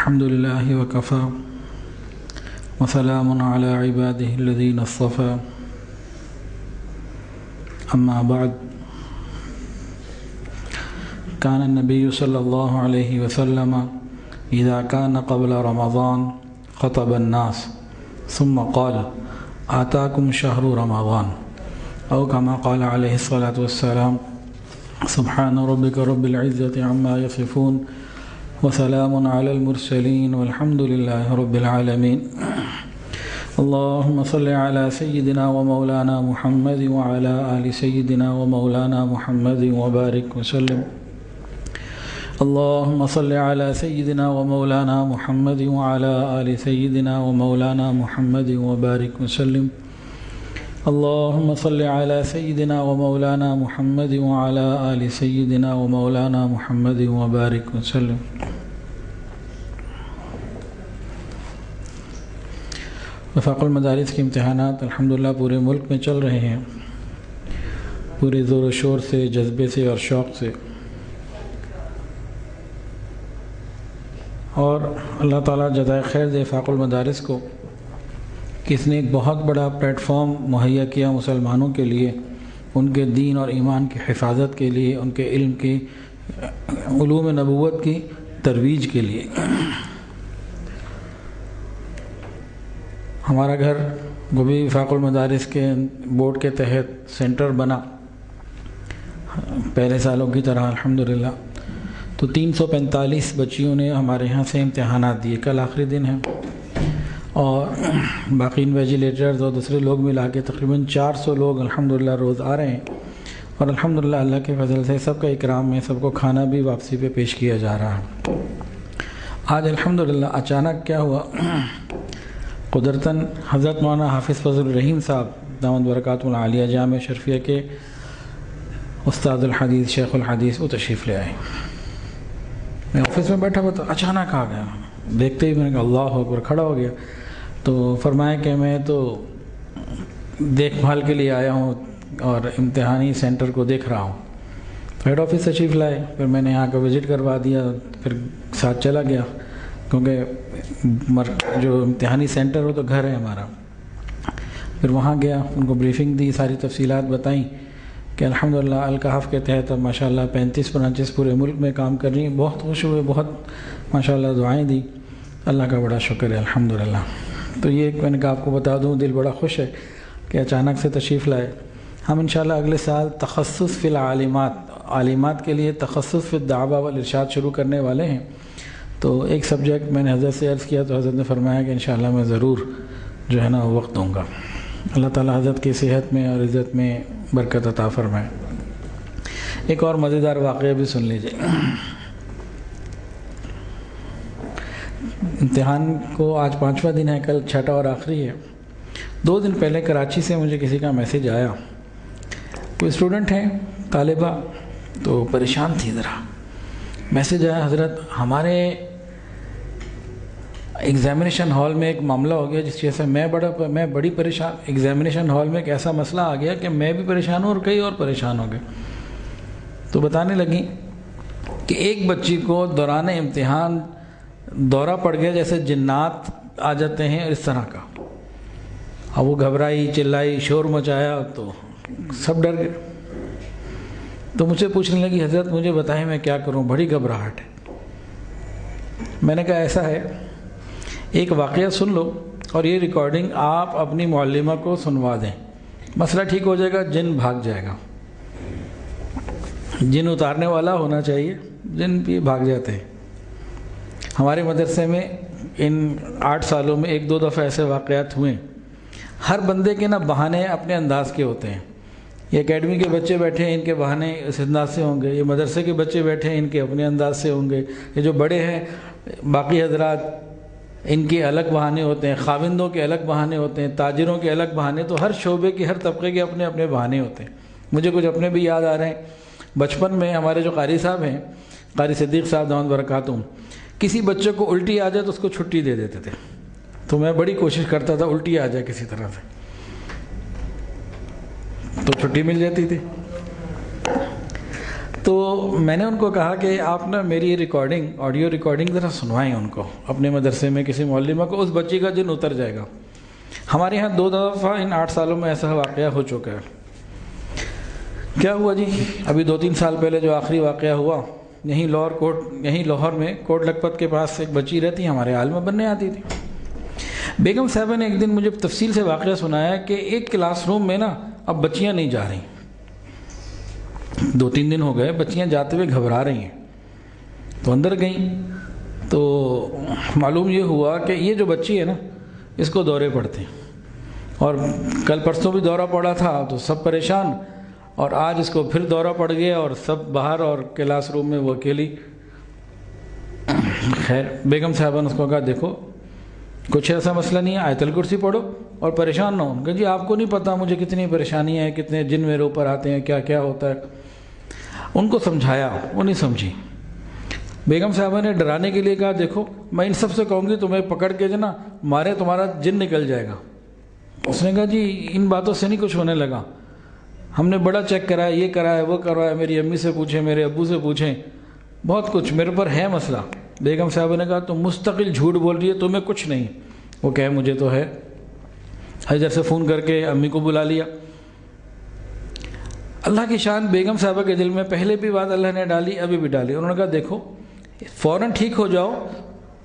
الحمد لله وكفى وسلام على عباده الذين اصطفى أما بعد كان النبي صلى الله عليه وسلم إذا كان قبل رمضان خطب الناس ثم قال آتاكم شهر رمضان أو كما قال عليه الصلاة والسلام سبحان ربك رب العزة عما يصفون وسلام على المرسلين والحمد لله رب العالمين اللهم صل على سيدنا ومولانا محمد وعلى آل سيدنا ومولانا محمد وبارك وسلم اللهم صل على سيدنا ومولانا محمد وعلى آل سيدنا ومولانا محمد وبارك وسلم اللهم صل على سيدنا ومولانا محمد وعلى آل سيدنا ومولانا محمد وبارك وسلم. وفاق المدارس کے امتحانات الحمدللہ پورے ملک میں چل رہے ہیں، پورے زور و شور سے، جذبے سے اور شوق سے، اور اللہ تعالیٰ جزائے خیر دے فاق المدارس کو کہ اس نے ایک بہت بڑا پلیٹ فارم مہیا کیا مسلمانوں کے لیے، ان کے دین اور ایمان کی حفاظت کے لیے، ان کے علم کی، علوم نبوت کی ترویج کے لیے۔ ہمارا گھر گوبھی فاق المدارس کے بورڈ کے تحت سینٹر بنا پہلے سالوں کی طرح الحمدللہ، تو 345 بچیوں نے ہمارے یہاں سے امتحانات دیے، کل آخری دن ہے، اور باقی انویجیلیٹرز اور دوسرے لوگ ملا کے تقریباً 400 لوگ الحمدللہ روز آ رہے ہیں، اور الحمدللہ اللہ کے فضل سے سب کا اکرام میں سب کو کھانا بھی واپسی پہ پیش کیا جا رہا ہے۔ آج الحمدللہ اچانک کیا ہوا، قدرتاً حضرت مولانا حافظ فضل الرحیم صاحب دامت برکاتہ العالیہ جامع شرفیہ کے استاد الحدیث شیخ الحدیث وہ تشریف لے آئے۔ میں آفس میں بیٹھا ہوا تو اچانک آ گیا، دیکھتے ہی میں نے کہا اللہ اکبر، کھڑا ہو گیا، تو فرمایا کہ میں تو دیکھ بھال کے لیے آیا ہوں اور امتحانی سینٹر کو دیکھ رہا ہوں۔ ہیڈ آفس تشریف لائے، پھر میں نے یہاں کا وزٹ کروا دیا، پھر ساتھ چلا گیا، کیونکہ جو امتحانی سینٹر ہو تو گھر ہے ہمارا۔ پھر وہاں گیا، ان کو بریفنگ دی، ساری تفصیلات بتائیں کہ الحمدللہ الکحف کے تحت اب ماشاءاللہ 35 برانچز پورے ملک میں کام کر رہی ہیں۔ بہت خوش ہوئے، بہت ماشاءاللہ دعائیں دی، اللہ کا بڑا شکر ہے الحمدللہ۔ تو یہ میں نے کہا آپ کو بتا دوں، دل بڑا خوش ہے کہ اچانک سے تشریف لائے۔ ہم انشاءاللہ اگلے سال تخصص فی العالمات، عالمات کے لیے تخصص فی الدعوہ والارشاد شروع کرنے والے ہیں۔ تو ایک سبجیکٹ میں نے حضرت سے عرض کیا تو حضرت نے فرمایا کہ انشاءاللہ میں ضرور جو ہے نا وقت دوں گا۔ اللہ تعالیٰ حضرت کی صحت میں اور عزت میں برکت عطا فرمائے۔ ایک اور مزیدار واقعہ بھی سن لیجیے۔ امتحان کو آج 5واں دن ہے، کل 6واں اور آخری ہے۔ 2 دن پہلے کراچی سے مجھے کسی کا میسیج آیا، کوئی اسٹوڈنٹ ہیں طالبہ، تو پریشان تھی ذرا۔ میسیج آیا، حضرت ہمارے ایگزامینیشن ہال میں ایک معاملہ ہو گیا جس وجہ سے میں بڑی پریشان، ایگزامینیشن ہال میں ایک ایسا مسئلہ آ گیا کہ میں بھی پریشان ہوں اور کئی اور پریشان ہو گئے۔ تو بتانے لگی کہ ایک بچی کو دوران امتحان دورہ پڑ گیا، جیسے جنات آ جاتے ہیں اور اس طرح کا۔ اب وہ گھبرائی، چلائی، شور مچایا تو سب ڈر گئے۔ تو مجھ سے پوچھنے لگی حضرت مجھے بتائیں میں کیا کروں، بڑی گھبراہٹ ہے۔ میں نے کہا ایسا ہے، ایک واقعہ سن لو اور یہ ریکارڈنگ آپ اپنی معلمہ کو سنوا دیں، مسئلہ ٹھیک ہو جائے گا، جن بھاگ جائے گا۔ جن اتارنے والا ہونا چاہیے، جن بھی بھاگ جاتے ہیں۔ ہمارے مدرسے میں ان 8 سالوں میں 1-2 دفعہ ایسے واقعات ہوئے۔ ہر بندے کے نا بہانے اپنے انداز کے ہوتے ہیں۔ یہ اکیڈمی کے بچے بیٹھے ہیں، ان کے بہانے اس انداز سے ہوں گے، یہ مدرسے کے بچے بیٹھے ہیں، ان کے اپنے انداز سے ہوں گے، یہ جو بڑے ہیں باقی حضرات ان کے الگ بہانے ہوتے ہیں، خاوندوں کے الگ بہانے ہوتے ہیں، تاجروں کے الگ بہانے، تو ہر شعبے کے ہر طبقے کے اپنے اپنے بہانے ہوتے ہیں۔ مجھے کچھ اپنے بھی یاد آ رہے ہیں، بچپن میں ہمارے جو قاری صاحب ہیں، قاری صدیق صاحب دامت برکاتہم، کسی بچے کو الٹی آ جائے تو اس کو چھٹی دے دیتے تھے، تو میں بڑی کوشش کرتا تھا الٹی آ جائے کسی طرح سے، تو چھٹی مل جاتی تھی۔ تو میں نے ان کو کہا کہ آپ نا میری ریکارڈنگ آڈیو ریکارڈنگ ذرا سنوائیں ان کو اپنے مدرسے میں کسی معلمہ کو، اس بچی کا جن اتر جائے گا۔ ہمارے یہاں 2 دفعہ ان 8 سالوں میں ایسا واقعہ ہو چکا ہے۔ کیا ہوا جی، ابھی 2-3 سال پہلے جو آخری واقعہ ہوا، یہیں لاہور میں کوٹ لکھپت کے پاس ایک بچی رہتی، ہمارے عالمہ بننے آتی تھی۔ بیگم صاحبہ نے ایک دن مجھے تفصیل سے واقعہ سنایا کہ ایک کلاس روم میں نا اب بچیاں نہیں جا رہی، 2-3 دن ہو گئے، بچیاں جاتے ہوئے گھبرا رہی ہیں، تو اندر گئیں تو معلوم یہ ہوا کہ یہ جو بچی ہے نا اس کو دورے پڑتے ہیں، اور کل پرسوں بھی دورہ پڑا تھا تو سب پریشان، اور آج اس کو پھر دورہ پڑ گیا اور سب باہر اور کلاس روم میں وہ اکیلی۔ خیر بیگم صاحبہ نے اس کو کہا دیکھو کچھ ایسا مسئلہ نہیں ہے، آیت الکرسی پڑھو اور پریشان نہ ہو۔ کہ جی آپ کو نہیں پتہ مجھے کتنی پریشانی ہے، کتنے جن میرے اوپر آتے ہیں، کیا کیا ہوتا ہے۔ ان کو سمجھایا، وہ نہیں سمجھی۔ بیگم صاحبہ نے ڈرانے کے لیے کہا دیکھو میں ان سب سے کہوں گی تمہیں پکڑ کے جو نا مارے تمہارا جن نکل جائے گا۔ اس نے کہا جی ان باتوں سے نہیں کچھ ہونے لگا، ہم نے بڑا چیک کرایا، یہ کرایا وہ کرایا، میری امی سے پوچھیں، میرے ابو سے پوچھیں، بہت کچھ میرے پر ہے مسئلہ۔ بیگم صاحبہ نے کہا تم مستقل جھوٹ بول رہی ہے، تمہیں کچھ نہیں۔ وہ کہے مجھے تو ہے۔ حیدر سے فون کر کے امی کو بلا لیا۔ اللہ کی شان، بیگم صاحبہ کے دل میں پہلے بھی بات اللہ نے ڈالی، ابھی بھی ڈالی۔ انہوں نے کہا دیکھو فوراً ٹھیک ہو جاؤ،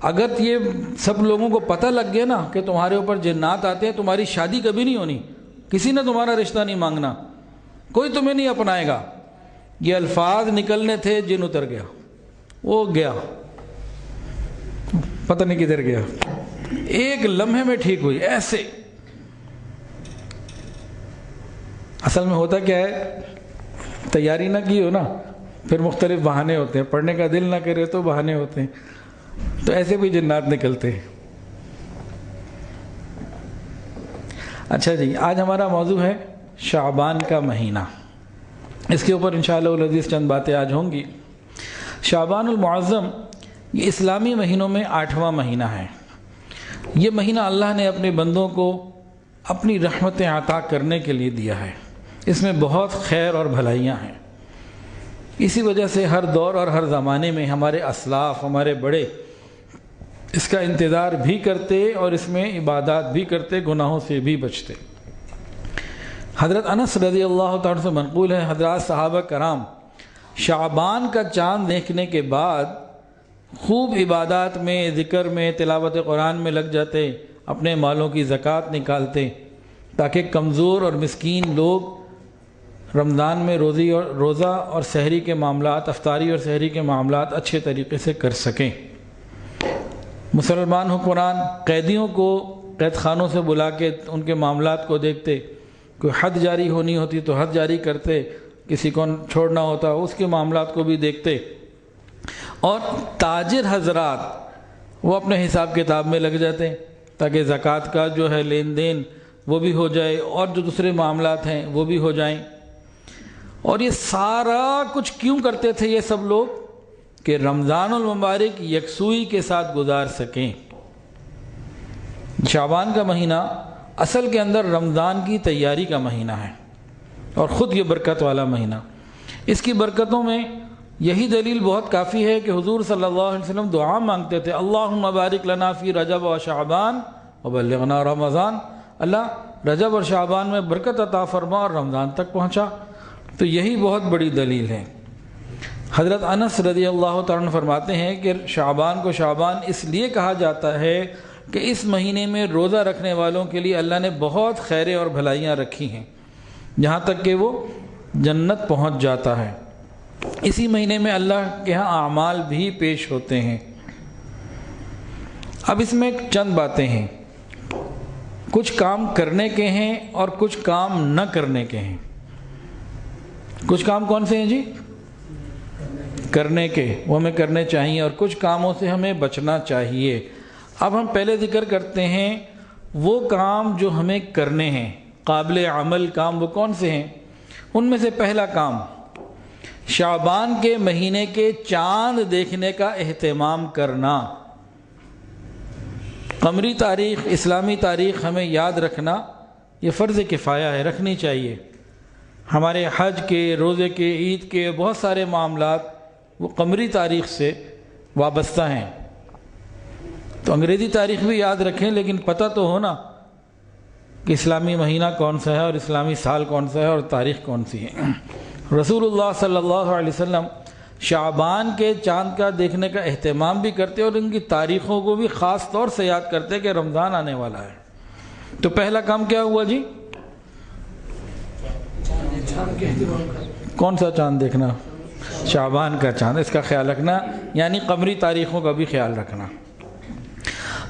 اگر یہ سب لوگوں کو پتہ لگ گیا نا کہ تمہارے اوپر جنات آتے ہیں، تمہاری شادی کبھی نہیں ہونی، کسی نے تمہارا رشتہ نہیں مانگنا، کوئی تمہیں نہیں اپنائے گا۔ یہ الفاظ نکلنے تھے، جن اتر گیا، وہ گیا، پتہ نہیں کدھر گیا، ایک لمحے میں ٹھیک ہوئی ایسے۔ اصل میں ہوتا کیا ہے، تیاری نہ کی ہو نا پھر مختلف بہانے ہوتے ہیں، پڑھنے کا دل نہ کرے تو بہانے ہوتے ہیں، تو ایسے بھی جنات نکلتے ہیں۔ اچھا جی، آج ہمارا موضوع ہے شعبان کا مہینہ، اس کے اوپر انشاءاللہ العزیز چند باتیں آج ہوں گی۔ شعبان المعظم یہ اسلامی مہینوں میں 8واں مہینہ ہے۔ یہ مہینہ اللہ نے اپنے بندوں کو اپنی رحمتیں عطا کرنے کے لیے دیا ہے، اس میں بہت خیر اور بھلائیاں ہیں۔ اسی وجہ سے ہر دور اور ہر زمانے میں ہمارے اسلاف، ہمارے بڑے اس کا انتظار بھی کرتے اور اس میں عبادات بھی کرتے، گناہوں سے بھی بچتے۔ حضرت انس رضی اللہ تعالیٰ سے منقول ہے، حضرات صحابہ کرام شعبان کا چاند دیکھنے کے بعد خوب عبادات میں، ذکر میں، تلاوت قرآن میں لگ جاتے، اپنے مالوں کی زکوٰۃ نکالتے تاکہ کمزور اور مسکین لوگ رمضان میں روزہ اور سحری کے معاملات، افطاری اور سحری کے معاملات اچھے طریقے سے کر سکیں۔ مسلمان حکمران قیدیوں کو قید خانوں سے بلا کے ان کے معاملات کو دیکھتے، کوئی حد جاری ہونی ہوتی تو حد جاری کرتے، کسی کو چھوڑنا ہوتا اس کے معاملات کو بھی دیکھتے، اور تاجر حضرات وہ اپنے حساب کتاب میں لگ جاتے تاکہ زکوٰۃ کا جو ہے لین دین وہ بھی ہو جائے اور جو دوسرے معاملات ہیں وہ بھی ہو جائیں۔ اور یہ سارا کچھ کیوں کرتے تھے یہ سب لوگ؟ کہ رمضان المبارک یکسوئی کے ساتھ گزار سکیں۔ شعبان کا مہینہ اصل کے اندر رمضان کی تیاری کا مہینہ ہے اور خود یہ برکت والا مہینہ۔ اس کی برکتوں میں یہی دلیل بہت کافی ہے کہ حضور صلی اللہ علیہ وسلم دعا مانگتے تھے، اللہم بارک لنا فی رجب و شعبان وبلغنا رمضان، اللہ رجب اور شعبان میں برکت عطا فرما اور رمضان تک پہنچا۔ تو یہی بہت بڑی دلیل ہے۔ حضرت انس رضی اللہ تعالیٰ عنہ فرماتے ہیں کہ شعبان کو شعبان اس لیے کہا جاتا ہے کہ اس مہینے میں روزہ رکھنے والوں کے لیے اللہ نے بہت خیریں اور بھلائیاں رکھی ہیں، جہاں تک کہ وہ جنت پہنچ جاتا ہے۔ اسی مہینے میں اللہ کے ہاں اعمال بھی پیش ہوتے ہیں۔ اب اس میں چند باتیں ہیں، کچھ کام کرنے کے ہیں اور کچھ کام نہ کرنے کے ہیں۔ کچھ کام کون سے ہیں جی؟ کرنے کے، وہ ہمیں کرنے چاہیے، اور کچھ کاموں سے ہمیں بچنا چاہیے۔ اب ہم پہلے ذکر کرتے ہیں وہ کام جو ہمیں کرنے ہیں، قابل عمل کام وہ کون سے ہیں؟ ان میں سے پہلا کام شعبان کے مہینے کے چاند دیکھنے کا اہتمام کرنا۔ قمری تاریخ، اسلامی تاریخ ہمیں یاد رکھنا یہ فرض کفایہ ہے، رکھنی چاہیے۔ ہمارے حج کے، روزے کے، عید کے بہت سارے معاملات وہ قمری تاریخ سے وابستہ ہیں۔ تو انگریزی تاریخ بھی یاد رکھیں، لیکن پتہ تو ہونا کہ اسلامی مہینہ کون سا ہے اور اسلامی سال کون سا ہے اور تاریخ کون سی ہے۔ رسول اللہ صلی اللہ علیہ وسلم شعبان کے چاند کا دیکھنے کا اہتمام بھی کرتے اور ان کی تاریخوں کو بھی خاص طور سے یاد کرتے کہ رمضان آنے والا ہے۔ تو پہلا کام کیا ہوا جی؟ کون سا چاند دیکھنا؟ شعبان کا چاند، اس کا خیال رکھنا، یعنی قمری تاریخوں کا بھی خیال رکھنا۔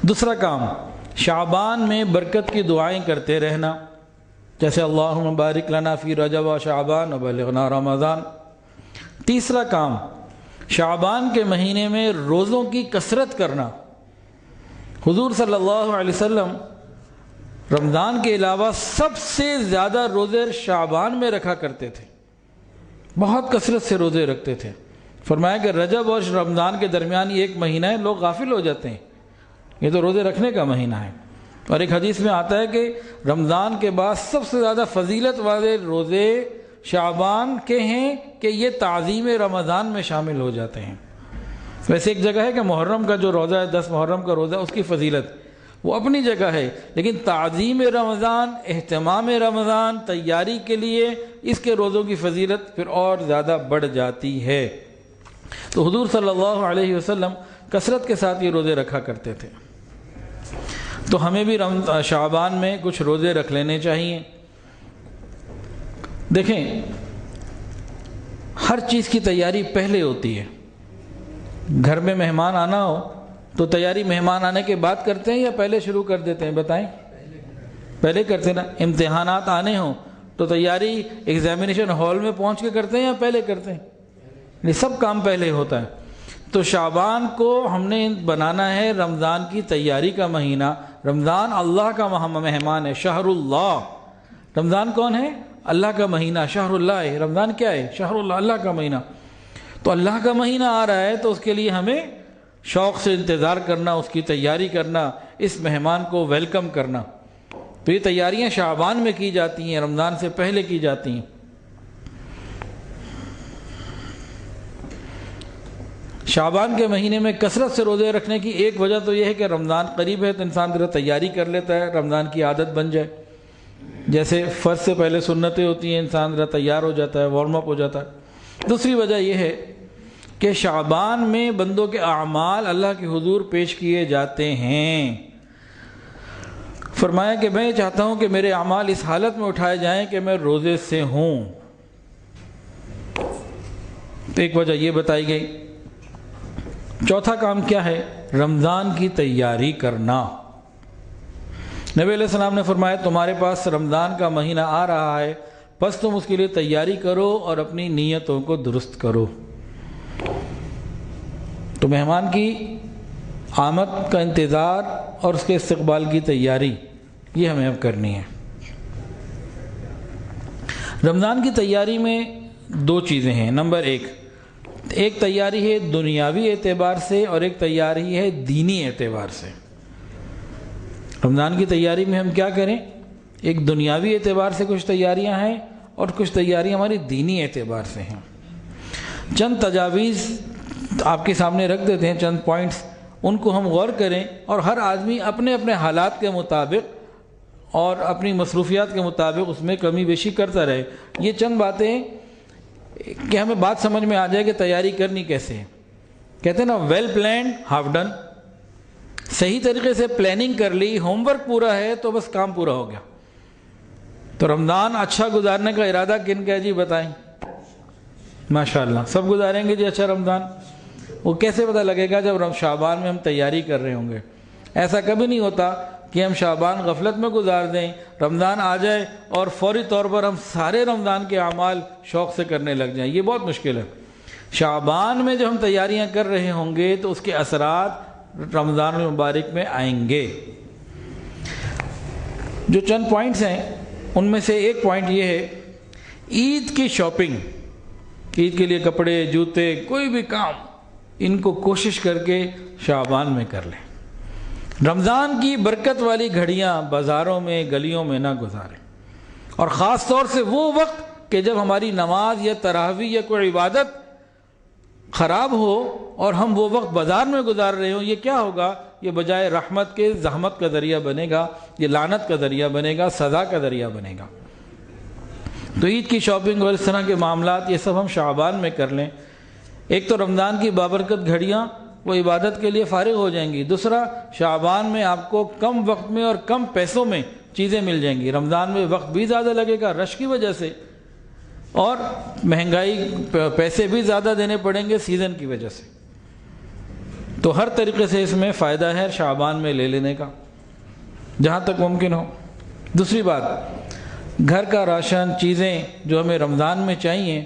دوسرا کام، شعبان میں برکت کی دعائیں کرتے رہنا، جیسے اللہم بارک لنا فی رجب و شعبان وبلغنا رمضان۔ تیسرا کام، شعبان کے مہینے میں روزوں کی کثرت کرنا۔ حضور صلی اللہ علیہ وسلم رمضان کے علاوہ سب سے زیادہ روزے شعبان میں رکھا کرتے تھے، بہت کثرت سے روزے رکھتے تھے۔ فرمایا کہ رجب اور رمضان کے درمیان یہ ایک مہینہ ہے، لوگ غافل ہو جاتے ہیں، یہ تو روزے رکھنے کا مہینہ ہے۔ اور ایک حدیث میں آتا ہے کہ رمضان کے بعد سب سے زیادہ فضیلت والے روزے شعبان کے ہیں کہ یہ تعظیم رمضان میں شامل ہو جاتے ہیں۔ ویسے ایک جگہ ہے کہ محرم کا جو روزہ ہے، 10 محرم کا روزہ، اس کی فضیلت وہ اپنی جگہ ہے، لیکن تعظیم رمضان، اہتمام رمضان، تیاری کے لیے اس کے روزوں کی فضیلت پھر اور زیادہ بڑھ جاتی ہے۔ تو حضور صلی اللہ علیہ وسلم کثرت کے ساتھ یہ روزے رکھا کرتے تھے۔ تو ہمیں بھی شعبان میں کچھ روزے رکھ لینے چاہیے۔ دیکھیں، ہر چیز کی تیاری پہلے ہوتی ہے۔ گھر میں مہمان آنا ہو تو تیاری مہمان آنے کے بعد کرتے ہیں یا پہلے شروع کر دیتے ہیں؟ بتائیں، پہلے کرتے ہیں نا۔ امتحانات آنے ہوں تو تیاری ایگزامینیشن ہال میں پہنچ کے کرتے ہیں یا پہلے کرتے ہیں؟ یہ سب کام پہلے ہوتا ہے۔ تو شعبان کو ہم نے بنانا ہے رمضان کی تیاری کا مہینہ۔ رمضان اللہ کا مہمان ہے، شہر اللہ۔ رمضان کون ہے؟ اللہ کا مہینہ، شہر اللہ ہے۔ رمضان کیا ہے؟ شہر اللہ، اللہ کا مہینہ۔ تو اللہ کا مہینہ آ رہا ہے تو اس کے لیے ہمیں شوق سے انتظار کرنا، اس کی تیاری کرنا، اس مہمان کو ویلکم کرنا۔ تو یہ تیاریاں شعبان میں کی جاتی ہیں، رمضان سے پہلے کی جاتی ہیں۔ شعبان کے مہینے میں کثرت سے روزے رکھنے کی ایک وجہ تو یہ ہے کہ رمضان قریب ہے تو انسان ذرا تیاری کر لیتا ہے، رمضان کی عادت بن جائے۔ جیسے فرض سے پہلے سنتیں ہوتی ہیں، انسان ذرا تیار ہو جاتا ہے، وارم اپ ہو جاتا ہے۔ دوسری وجہ یہ ہے کہ شعبان میں بندوں کے اعمال اللہ کے حضور پیش کیے جاتے ہیں۔ فرمایا کہ میں چاہتا ہوں کہ میرے اعمال اس حالت میں اٹھائے جائیں کہ میں روزے سے ہوں۔ ایک وجہ یہ بتائی گئی۔ چوتھا کام کیا ہے؟ رمضان کی تیاری کرنا۔ نبی علیہ السلام نے فرمایا تمہارے پاس رمضان کا مہینہ آ رہا ہے، بس تم اس کے لیے تیاری کرو اور اپنی نیتوں کو درست کرو۔ تو مہمان کی آمد کا انتظار اور اس کے استقبال کی تیاری یہ ہمیں اب کرنی ہے۔ رمضان کی تیاری میں دو چیزیں ہیں۔ نمبر ایک تیاری ہے دنیاوی اعتبار سے اور ایک تیاری ہے دینی اعتبار سے۔ رمضان کی تیاری میں ہم کیا کریں؟ ایک دنیاوی اعتبار سے کچھ تیاریاں ہیں اور کچھ تیاریاں ہماری دینی اعتبار سے ہیں۔ چند تجاویز آپ کے سامنے رکھ دیتے ہیں، چند پوائنٹس، ان کو ہم غور کریں اور ہر آدمی اپنے اپنے حالات کے مطابق اور اپنی مصروفیات کے مطابق اس میں کمی بیشی کرتا رہے۔ یہ چند باتیں کہ ہمیں بات سمجھ میں آ جائے کہ تیاری کرنی کیسے ہے۔ کہتے ہیں نا، ویل پلانڈ ہاف ڈن۔ صحیح طریقے سے پلاننگ کر لی، ہوم ورک پورا ہے تو بس کام پورا ہو گیا۔ تو رمضان اچھا گزارنے کا ارادہ کن کا ہے جی؟ بتائیں۔ ماشاءاللہ سب گزاریں گے جی اچھا رمضان۔ وہ کیسے پتہ لگے گا؟ جب شعبان میں ہم تیاری کر رہے ہوں گے۔ ایسا کبھی نہیں ہوتا کہ ہم شعبان غفلت میں گزار دیں، رمضان آ جائے اور فوری طور پر ہم سارے رمضان کے اعمال شوق سے کرنے لگ جائیں۔ یہ بہت مشکل ہے۔ شعبان میں جب ہم تیاریاں کر رہے ہوں گے تو اس کے اثرات رمضان المبارک میں آئیں گے۔ جو چند پوائنٹس ہیں ان میں سے ایک پوائنٹ یہ ہے، عید کی شاپنگ، عید کے لیے کپڑے، جوتے، کوئی بھی کام، ان کو کوشش کر کے شعبان میں کر لیں۔ رمضان کی برکت والی گھڑیاں بازاروں میں، گلیوں میں نہ گزاریں، اور خاص طور سے وہ وقت کہ جب ہماری نماز یا تراویح یا کوئی عبادت خراب ہو اور ہم وہ وقت بازار میں گزار رہے ہوں، یہ کیا ہوگا؟ یہ بجائے رحمت کے زحمت کا ذریعہ بنے گا، یہ لعنت کا ذریعہ بنے گا، سزا کا ذریعہ بنے گا۔ تو عید کی شاپنگ اور اس طرح کے معاملات یہ سب ہم شعبان میں کر لیں۔ ایک تو رمضان کی بابرکت گھڑیاں وہ عبادت کے لیے فارغ ہو جائیں گی، دوسرا شعبان میں آپ کو کم وقت میں اور کم پیسوں میں چیزیں مل جائیں گی۔ رمضان میں وقت بھی زیادہ لگے گا رش کی وجہ سے، اور مہنگائی پیسے بھی زیادہ دینے پڑیں گے سیزن کی وجہ سے۔ تو ہر طریقے سے اس میں فائدہ ہے شعبان میں لے لینے کا جہاں تک ممکن ہو۔ دوسری بات، گھر کا راشن چیزیں جو ہمیں رمضان میں چاہیے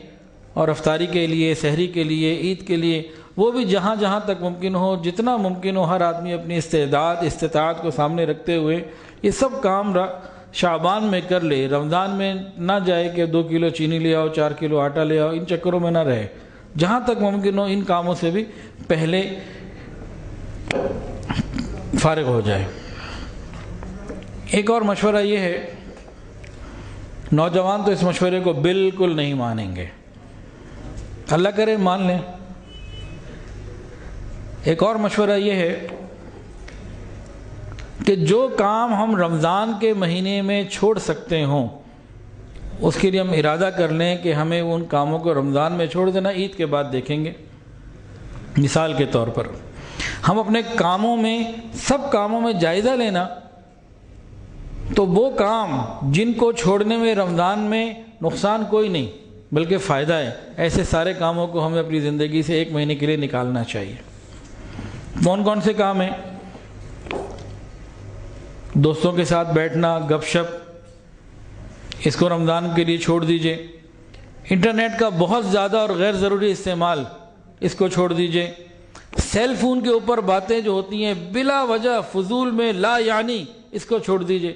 اور افطاری کے لیے، سحری کے لیے، عید کے لیے، وہ بھی جہاں جہاں تک ممکن ہو، جتنا ممکن ہو، ہر آدمی اپنی استطاعت کو سامنے رکھتے ہوئے یہ سب کام شعبان میں کر لے۔ رمضان میں نہ جائے کہ 2 کلو چینی لے آؤ، 4 کلو آٹا لے آؤ، ان چکروں میں نہ رہے، جہاں تک ممکن ہو ان کاموں سے بھی پہلے فارغ ہو جائے۔ ایک اور مشورہ یہ ہے، نوجوان تو اس مشورے کو بالکل نہیں مانیں گے، اللہ کرے مان لیں۔ ایک اور مشورہ یہ ہے کہ جو کام ہم رمضان کے مہینے میں چھوڑ سکتے ہوں اس کے لیے ہم ارادہ کر لیں کہ ہمیں ان کاموں کو رمضان میں چھوڑ دینا، عید کے بعد دیکھیں گے۔ مثال کے طور پر ہم اپنے کاموں میں، سب کاموں میں جائزہ لینا، تو وہ کام جن کو چھوڑنے میں رمضان میں نقصان کوئی نہیں بلکہ فائدہ ہے، ایسے سارے کاموں کو ہمیں اپنی زندگی سے 1 مہینے کے لیے نکالنا چاہیے۔ کون کون سے کام ہیں؟ دوستوں کے ساتھ بیٹھنا، گپ شپ، اس کو رمضان کے لیے چھوڑ دیجئے۔ انٹرنیٹ کا بہت زیادہ اور غیر ضروری استعمال، اس کو چھوڑ دیجئے۔ سیل فون کے اوپر باتیں جو ہوتی ہیں بلا وجہ فضول میں لا یعنی، اس کو چھوڑ دیجئے۔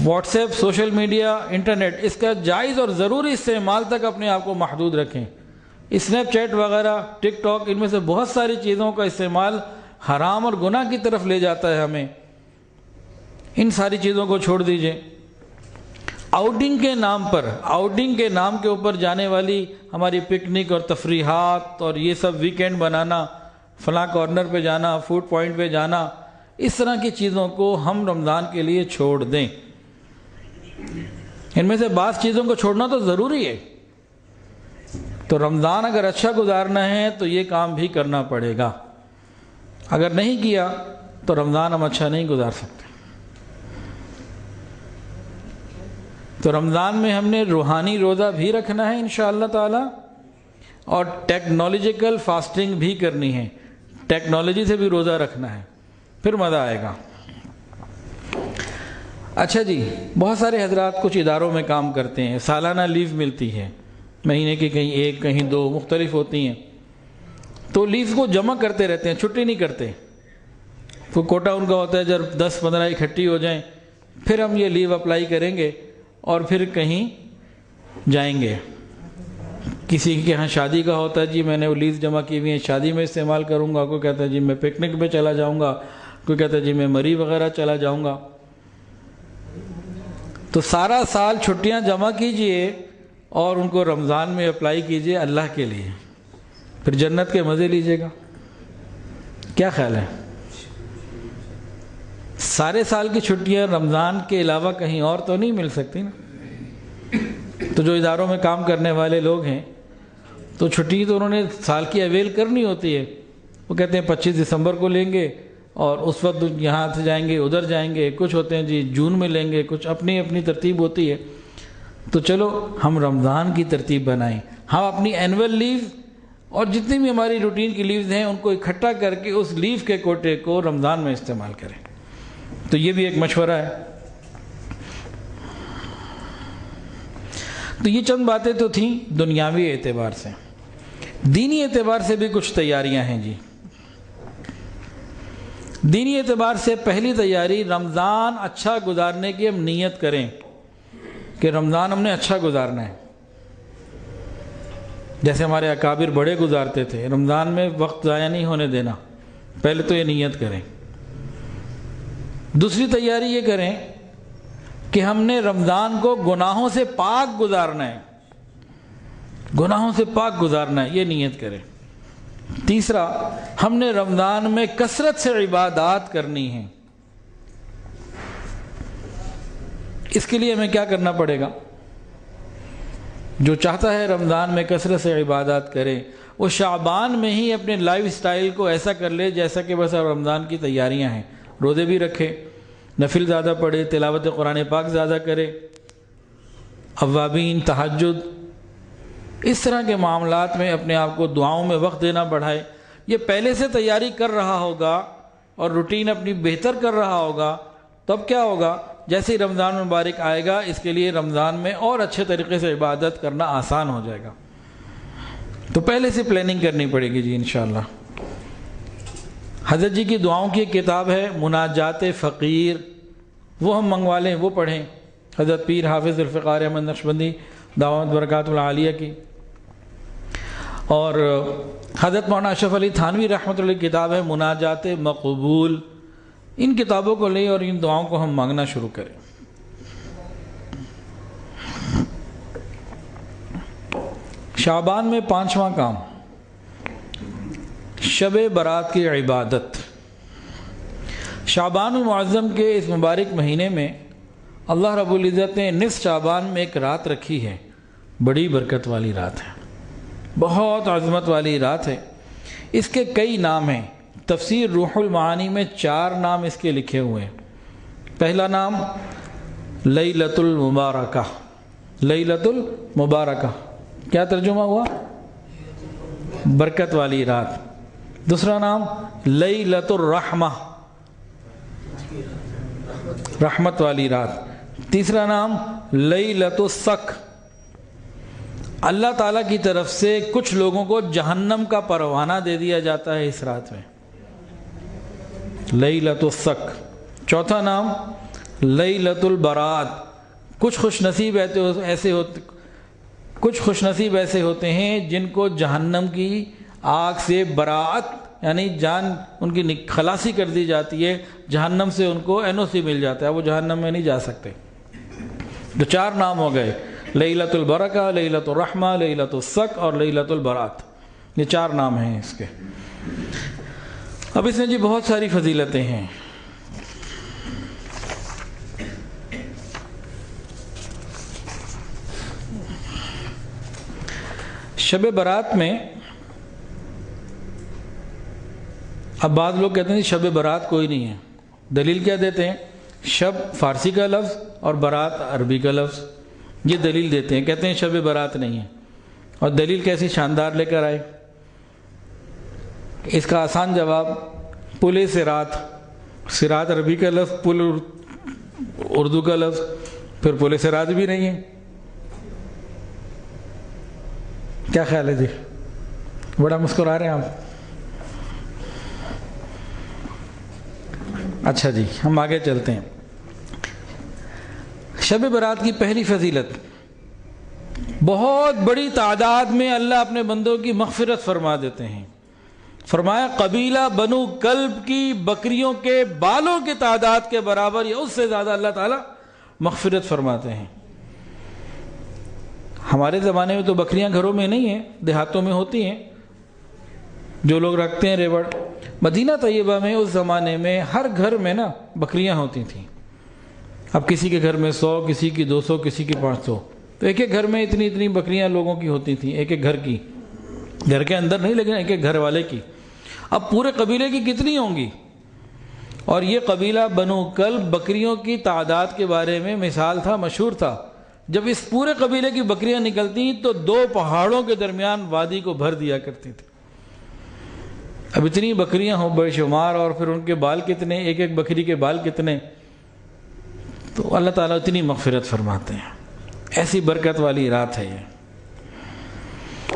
WhatsApp, social media, internet, اس کا جائز اور ضروری استعمال تک اپنے آپ کو محدود رکھیں۔ اسنیپ چیٹ وغیرہ، ٹک ٹاک، ان میں سے بہت ساری چیزوں کا استعمال حرام اور گناہ کی طرف لے جاتا ہے ہمیں، ان ساری چیزوں کو چھوڑ دیجئے۔ آؤٹنگ کے نام پر، آؤٹنگ کے نام کے اوپر جانے والی ہماری پکنک اور تفریحات اور یہ سب ویکینڈ بنانا، فلاں کارنر پہ جانا، فوڈ پوائنٹ پہ جانا، اس طرح کی چیزوں کو ہم رمضان کے لیے چھوڑ دیں۔ ان میں سے بعض چیزوں کو چھوڑنا تو ضروری ہے، تو رمضان اگر اچھا گزارنا ہے تو یہ کام بھی کرنا پڑے گا، اگر نہیں کیا تو رمضان ہم اچھا نہیں گزار سکتے۔ تو رمضان میں ہم نے روحانی روزہ بھی رکھنا ہے انشاءاللہ تعالی، اور ٹیکنالوجیکل فاسٹنگ بھی کرنی ہے، ٹیکنالوجی سے بھی روزہ رکھنا ہے، پھر مزہ آئے گا۔ اچھا جی، بہت سارے حضرات کچھ اداروں میں کام کرتے ہیں، سالانہ لیو ملتی ہے، مہینے کی کہیں 1 کہیں 2 مختلف ہوتی ہیں، تو لیو کو جمع کرتے رہتے ہیں، چھٹی نہیں کرتے۔ تو کوٹا ان کا ہوتا ہے جب 10-15 اکٹھی ہو جائیں پھر ہم یہ لیو اپلائی کریں گے اور پھر کہیں جائیں گے۔ کسی کے ہاں شادی کا ہوتا ہے، جی میں نے وہ لیو جمع کی ہوئی ہیں، شادی میں استعمال کروں گا، کوئی کہتا ہے جی میں پکنک پہ چلا جاؤں گا، کوئی کہتا ہے جی میں مری وغیرہ چلا جاؤں گا۔ تو سارا سال چھٹیاں جمع کیجئے اور ان کو رمضان میں اپلائی کیجئے اللہ کے لیے، پھر جنت کے مزے لیجئے گا۔ کیا خیال ہے؟ سارے سال کی چھٹیاں رمضان کے علاوہ کہیں اور تو نہیں مل سکتی نا؟ تو جو اداروں میں کام کرنے والے لوگ ہیں تو چھٹی تو انہوں نے سال کی اویل کرنی ہوتی ہے، وہ کہتے ہیں 25 دسمبر کو لیں گے اور اس وقت یہاں سے جائیں گے ادھر جائیں گے، کچھ ہوتے ہیں جی جون میں لیں گے، کچھ اپنی اپنی ترتیب ہوتی ہے۔ تو چلو ہم رمضان کی ترتیب بنائیں، ہم اپنی اینول لیو اور جتنی بھی ہماری روٹین کی لیوز ہیں ان کو اکٹھا کر کے اس لیو کے کوٹے کو رمضان میں استعمال کریں۔ تو یہ بھی ایک مشورہ ہے۔ تو یہ چند باتیں تو تھیں دنیاوی اعتبار سے، دینی اعتبار سے بھی کچھ تیاریاں ہیں جی۔ دینی اعتبار سے پہلی تیاری، رمضان اچھا گزارنے کی ہم نیت کریں کہ رمضان ہم نے اچھا گزارنا ہے، جیسے ہمارے اکابر بڑے گزارتے تھے، رمضان میں وقت ضائع نہیں ہونے دینا، پہلے تو یہ نیت کریں۔ دوسری تیاری یہ کریں کہ ہم نے رمضان کو گناہوں سے پاک گزارنا ہے، گناہوں سے پاک گزارنا ہے، یہ نیت کریں۔ تیسرا، ہم نے رمضان میں کثرت سے عبادات کرنی ہیں۔ اس کے لیے ہمیں کیا کرنا پڑے گا؟ جو چاہتا ہے رمضان میں کثرت سے عبادات کرے، وہ شعبان میں ہی اپنے لائف سٹائل کو ایسا کر لے جیسا کہ بس رمضان کی تیاریاں ہیں، روزے بھی رکھے، نفل زیادہ پڑھے، تلاوت قرآن پاک زیادہ کرے، اوابین، تہجد، اس طرح کے معاملات میں اپنے آپ کو دعاؤں میں وقت دینا بڑھائے۔ یہ پہلے سے تیاری کر رہا ہوگا اور روٹین اپنی بہتر کر رہا ہوگا، تب کیا ہوگا؟ جیسے ہی رمضان مبارک آئے گا، اس کے لیے رمضان میں اور اچھے طریقے سے عبادت کرنا آسان ہو جائے گا۔ تو پہلے سے پلاننگ کرنی پڑے گی جی انشاءاللہ۔ حضرت جی کی دعاؤں کی ایک کتاب ہے مناجات فقیر، وہ ہم منگوا لیں، وہ پڑھیں، حضرت پیر حافظ ذوالفقار احمد نقشبندی دعوت برکات العالیہ کی۔ اور حضرت مولانا اشرف علی تھانوی رحمۃ اللہ کی کتاب ہے مناجات مقبول۔ ان کتابوں کو لیں اور ان دعاؤں کو ہم مانگنا شروع کریں۔ شعبان میں 5واں کام، شب برات کی عبادت۔ شعبان المعظم کے اس مبارک مہینے میں اللہ رب العزت نے نصف شعبان میں ایک رات رکھی ہے، بڑی برکت والی رات ہے، بہت عظمت والی رات ہے۔ اس کے کئی نام ہیں، تفسیر روح المعانی میں 4 نام اس کے لکھے ہوئے ہیں۔ پہلا نام لیلۃ المبارکہ، لیلۃ المبارکہ کیا ترجمہ ہوا؟ برکت والی رات۔ دوسرا نام لیلۃ الرحمہ، رحمت والی رات۔ تیسرا نام لیلۃ السق، اللہ تعالیٰ کی طرف سے کچھ لوگوں کو جہنم کا پروانہ دے دیا جاتا ہے اس رات میں، لیلۃ السق۔ چوتھا نام لیلۃ البرات، کچھ خوش نصیب ایسے ہوتے ہیں جن کو جہنم کی آگ سے براعت یعنی جان ان کی خلاصی کر دی جاتی ہے، جہنم سے ان کو NOC مل جاتا ہے، وہ جہنم میں نہیں جا سکتے۔ تو 4 نام ہو گئے، لیلۃ البرکہ، لیلۃ الرحمہ، لیلۃ السق اور لیلۃ البرات، یہ 4 نام ہیں اس کے۔ اب اس میں جی بہت ساری فضیلتیں ہیں۔ شب برات میں اب بعض لوگ کہتے ہیں شب برات کوئی نہیں ہے، دلیل کیا دیتے ہیں؟ شب فارسی کا لفظ اور برات عربی کا لفظ، یہ دلیل دیتے ہیں، کہتے ہیں شب برات نہیں ہے۔ اور دلیل کیسی شاندار لے کر آئے؟ اس کا آسان جواب، پل صراط، صراط عربی کا لفظ، پل اردو کا لفظ، پھر پل صراط بھی نہیں ہے۔ کیا خیال ہے جی؟ بڑا مسکرا رہے ہیں آپ۔ اچھا جی، ہم آگے چلتے ہیں۔ شب برات کی پہلی فضیلت، بہت بڑی تعداد میں اللہ اپنے بندوں کی مغفرت فرما دیتے ہیں۔ فرمایا قبیلہ بنو کلب کی بکریوں کے بالوں کی تعداد کے برابر یا اس سے زیادہ اللہ تعالیٰ مغفرت فرماتے ہیں۔ ہمارے زمانے میں تو بکریاں گھروں میں نہیں ہیں، دیہاتوں میں ہوتی ہیں، جو لوگ رکھتے ہیں ریوڑ۔ مدینہ طیبہ میں اس زمانے میں ہر گھر میں نا بکریاں ہوتی تھیں۔ اب کسی کے گھر میں 100، کسی کی 200، کسی کی 500، تو ایک ایک گھر میں اتنی بکریاں لوگوں کی ہوتی تھیں، ایک ایک گھر کی، گھر کے اندر نہیں لیکن ایک ایک گھر والے کی۔ اب پورے قبیلے کی کتنی ہوں گی؟ اور یہ قبیلہ بنو کلب بکریوں کی تعداد کے بارے میں مثال تھا، مشہور تھا۔ جب اس پورے قبیلے کی بکریاں نکلتی تو 2 پہاڑوں کے درمیان وادی کو بھر دیا کرتی تھی۔ اب اتنی بکریاں ہوں بے شمار، اور پھر ان کے بال کتنے، ایک ایک بکری کے بال کتنے، تو اللہ تعالیٰ اتنی مغفرت فرماتے ہیں۔ ایسی برکت والی رات ہے یہ۔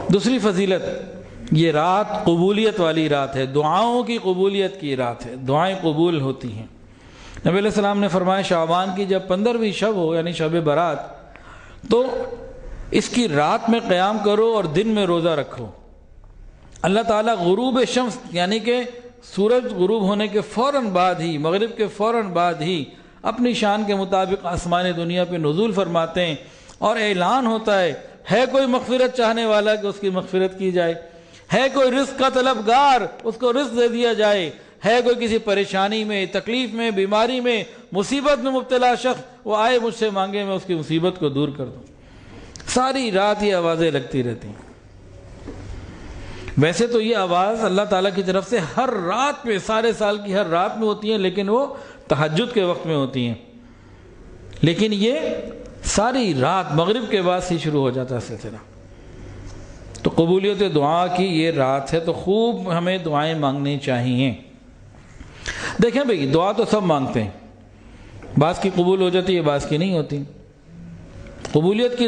دوسری فضیلت، یہ رات قبولیت والی رات ہے، دعاؤں کی قبولیت کی رات ہے، دعائیں قبول ہوتی ہیں۔ نبی علیہ السلام نے فرمایا شعبان کی جب 15ویں شب ہو یعنی شب برات، تو اس کی رات میں قیام کرو اور دن میں روزہ رکھو۔ اللہ تعالیٰ غروب شمس یعنی کہ سورج غروب ہونے کے فوراً بعد ہی، مغرب کے فوراً بعد ہی اپنی شان کے مطابق آسمان دنیا پہ نزول فرماتے ہیں، اور اعلان ہوتا ہے کوئی مغفرت چاہنے والا کہ اس کی مغفرت کی جائے، ہے کوئی رزق کا طلبگار اس کو رزق دے دیا جائے، ہے کوئی کسی پریشانی میں، تکلیف میں، بیماری میں، مصیبت میں مبتلا شخص، وہ آئے مجھ سے مانگے، میں اس کی مصیبت کو دور کر دوں۔ ساری رات یہ آوازیں لگتی رہتی ہیں۔ ویسے تو یہ آواز اللہ تعالیٰ کی طرف سے ہر رات میں، سارے سال کی ہر رات میں ہوتی ہیں، لیکن وہ تہجد کے وقت میں ہوتی ہیں، لیکن یہ ساری رات مغرب کے بعد سے شروع ہو جاتا ہے سلسلہ۔ تو قبولیت دعا کی یہ رات ہے، تو خوب ہمیں دعائیں مانگنی چاہیے۔ دیکھیں بھئی، دعا تو سب مانگتے ہیں، بعض کی قبول ہو جاتی ہے، بعض کی نہیں ہوتی۔ قبولیت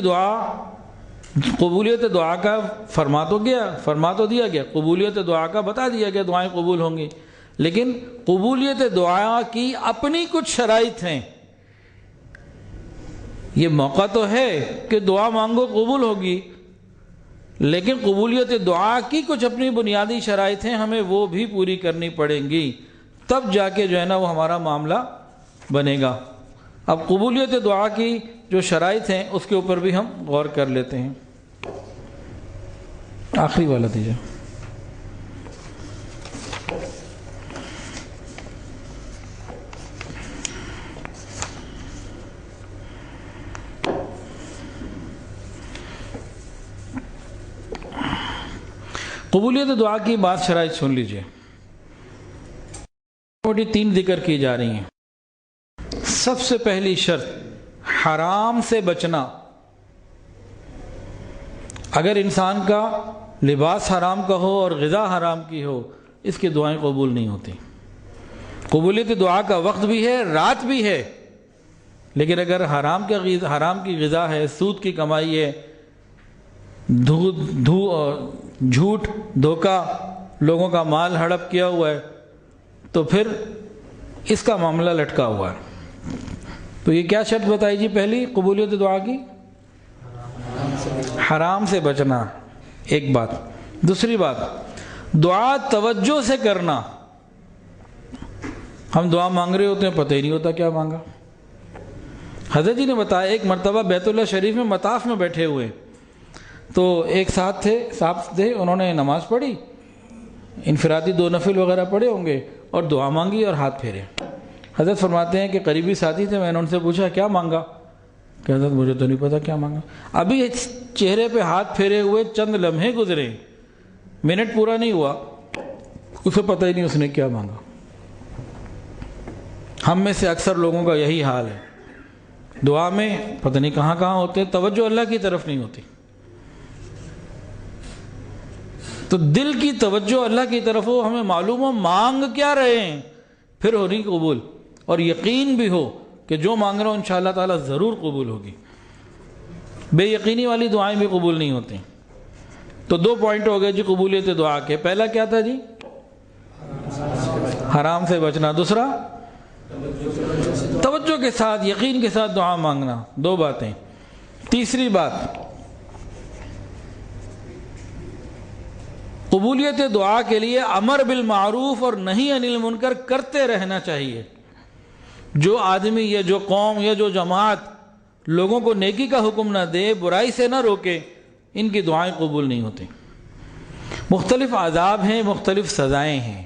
دعا کا فرما تو دیا گیا، قبولیت دعا کا بتا دیا گیا، دعائیں قبول ہوں گی، لیکن قبولیت دعا کی اپنی کچھ شرائط ہیں۔ یہ موقع تو ہے کہ دعا مانگو قبول ہوگی، لیکن قبولیت دعا کی کچھ اپنی بنیادی شرائط ہیں، ہمیں وہ بھی پوری کرنی پڑیں گی، تب جا کے جو ہے نا وہ ہمارا معاملہ بنے گا۔ اب قبولیت دعا کی جو شرائط ہیں اس کے اوپر بھی ہم غور کر لیتے ہیں۔ آخری والا دیجیے۔ قبولیت دعا کی بات شرائط سن لیجئے، موٹی 3 ذکر کی جا رہی ہیں۔ سب سے پہلی شرط حرام سے بچنا۔ اگر انسان کا لباس حرام کا ہو اور غذا حرام کی ہو، اس کی دعائیں قبول نہیں ہوتی۔ قبولیت دعا کا وقت بھی ہے، رات بھی ہے، لیکن اگر حرام کی غذا ہے، سود کی کمائی ہے، جھوٹ دھوکہ، لوگوں کا مال ہڑپ کیا ہوا ہے، تو پھر اس کا معاملہ لٹکا ہوا ہے۔ تو یہ کیا شرط بتائی جی پہلی قبولیت دعا کی؟ حرام سے بچنا، ایک بات۔ دوسری بات، دعا توجہ سے کرنا۔ ہم دعا مانگ رہے ہوتے ہیں، پتہ ہی نہیں ہوتا کیا مانگا۔ حضرت جی نے بتایا، ایک مرتبہ بیت اللہ شریف میں مطاف میں بیٹھے ہوئے، تو ایک صاحب تھے، انہوں نے نماز پڑھی، انفرادی 2 نفل وغیرہ پڑھے ہوں گے، اور دعا مانگی اور ہاتھ پھیرے۔ حضرت فرماتے ہیں کہ قریبی ساتھی تھے، میں نے ان سے پوچھا کیا مانگا؟ کہ حضرت مجھے تو نہیں پتا کیا مانگا۔ ابھی چہرے پہ ہاتھ پھیرے ہوئے چند لمحے گزرے، منٹ پورا نہیں ہوا، اسے پتہ ہی نہیں اس نے کیا مانگا۔ ہم میں سے اکثر لوگوں کا یہی حال ہے، دعا میں پتہ نہیں کہاں کہاں ہوتے، توجہ اللہ کی طرف نہیں ہوتی۔ تو دل کی توجہ اللہ کی طرف ہو، ہمیں معلوم ہو مانگ کیا رہے ہیں، پھر ہو رہی قبول، اور یقین بھی ہو کہ جو مانگ رہا ہوں انشاءاللہ تعالیٰ ضرور قبول ہوگی۔ بے یقینی والی دعائیں بھی قبول نہیں ہوتی۔ تو 2 پوائنٹ ہو گئے جی قبولیت دعا کے۔ پہلا کیا تھا جی؟ حرام سے بچنا۔ دوسرا توجہ کے ساتھ، یقین کے ساتھ دعا مانگنا۔ 2 باتیں۔ تیسری بات، قبولیت دعا کے لیے امر بالمعروف اور نہی عن المنکر کرتے رہنا چاہیے۔ جو آدمی یا جو قوم یا جو جماعت لوگوں کو نیکی کا حکم نہ دے، برائی سے نہ روکے، ان کی دعائیں قبول نہیں ہوتی۔ مختلف عذاب ہیں، مختلف سزائیں ہیں۔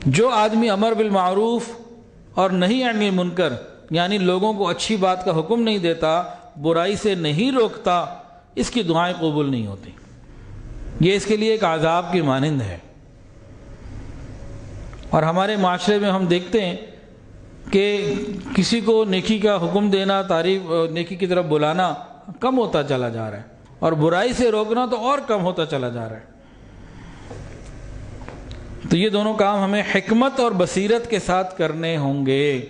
جو آدمی امر بالمعروف اور نہی عن المنکر، یعنی لوگوں کو اچھی بات کا حکم نہیں دیتا، برائی سے نہیں روکتا، اس کی دعائیں قبول نہیں ہوتی۔ یہ اس کے لیے ایک عذاب کی مانند ہے۔ اور ہمارے معاشرے میں ہم دیکھتے ہیں کہ کسی کو نیکی کا حکم دینا، نیکی کی طرف بلانا کم ہوتا چلا جا رہا ہے، اور برائی سے روکنا تو اور کم ہوتا چلا جا رہا ہے۔ تو یہ دونوں کام ہمیں حکمت اور بصیرت کے ساتھ کرنے ہوں گے۔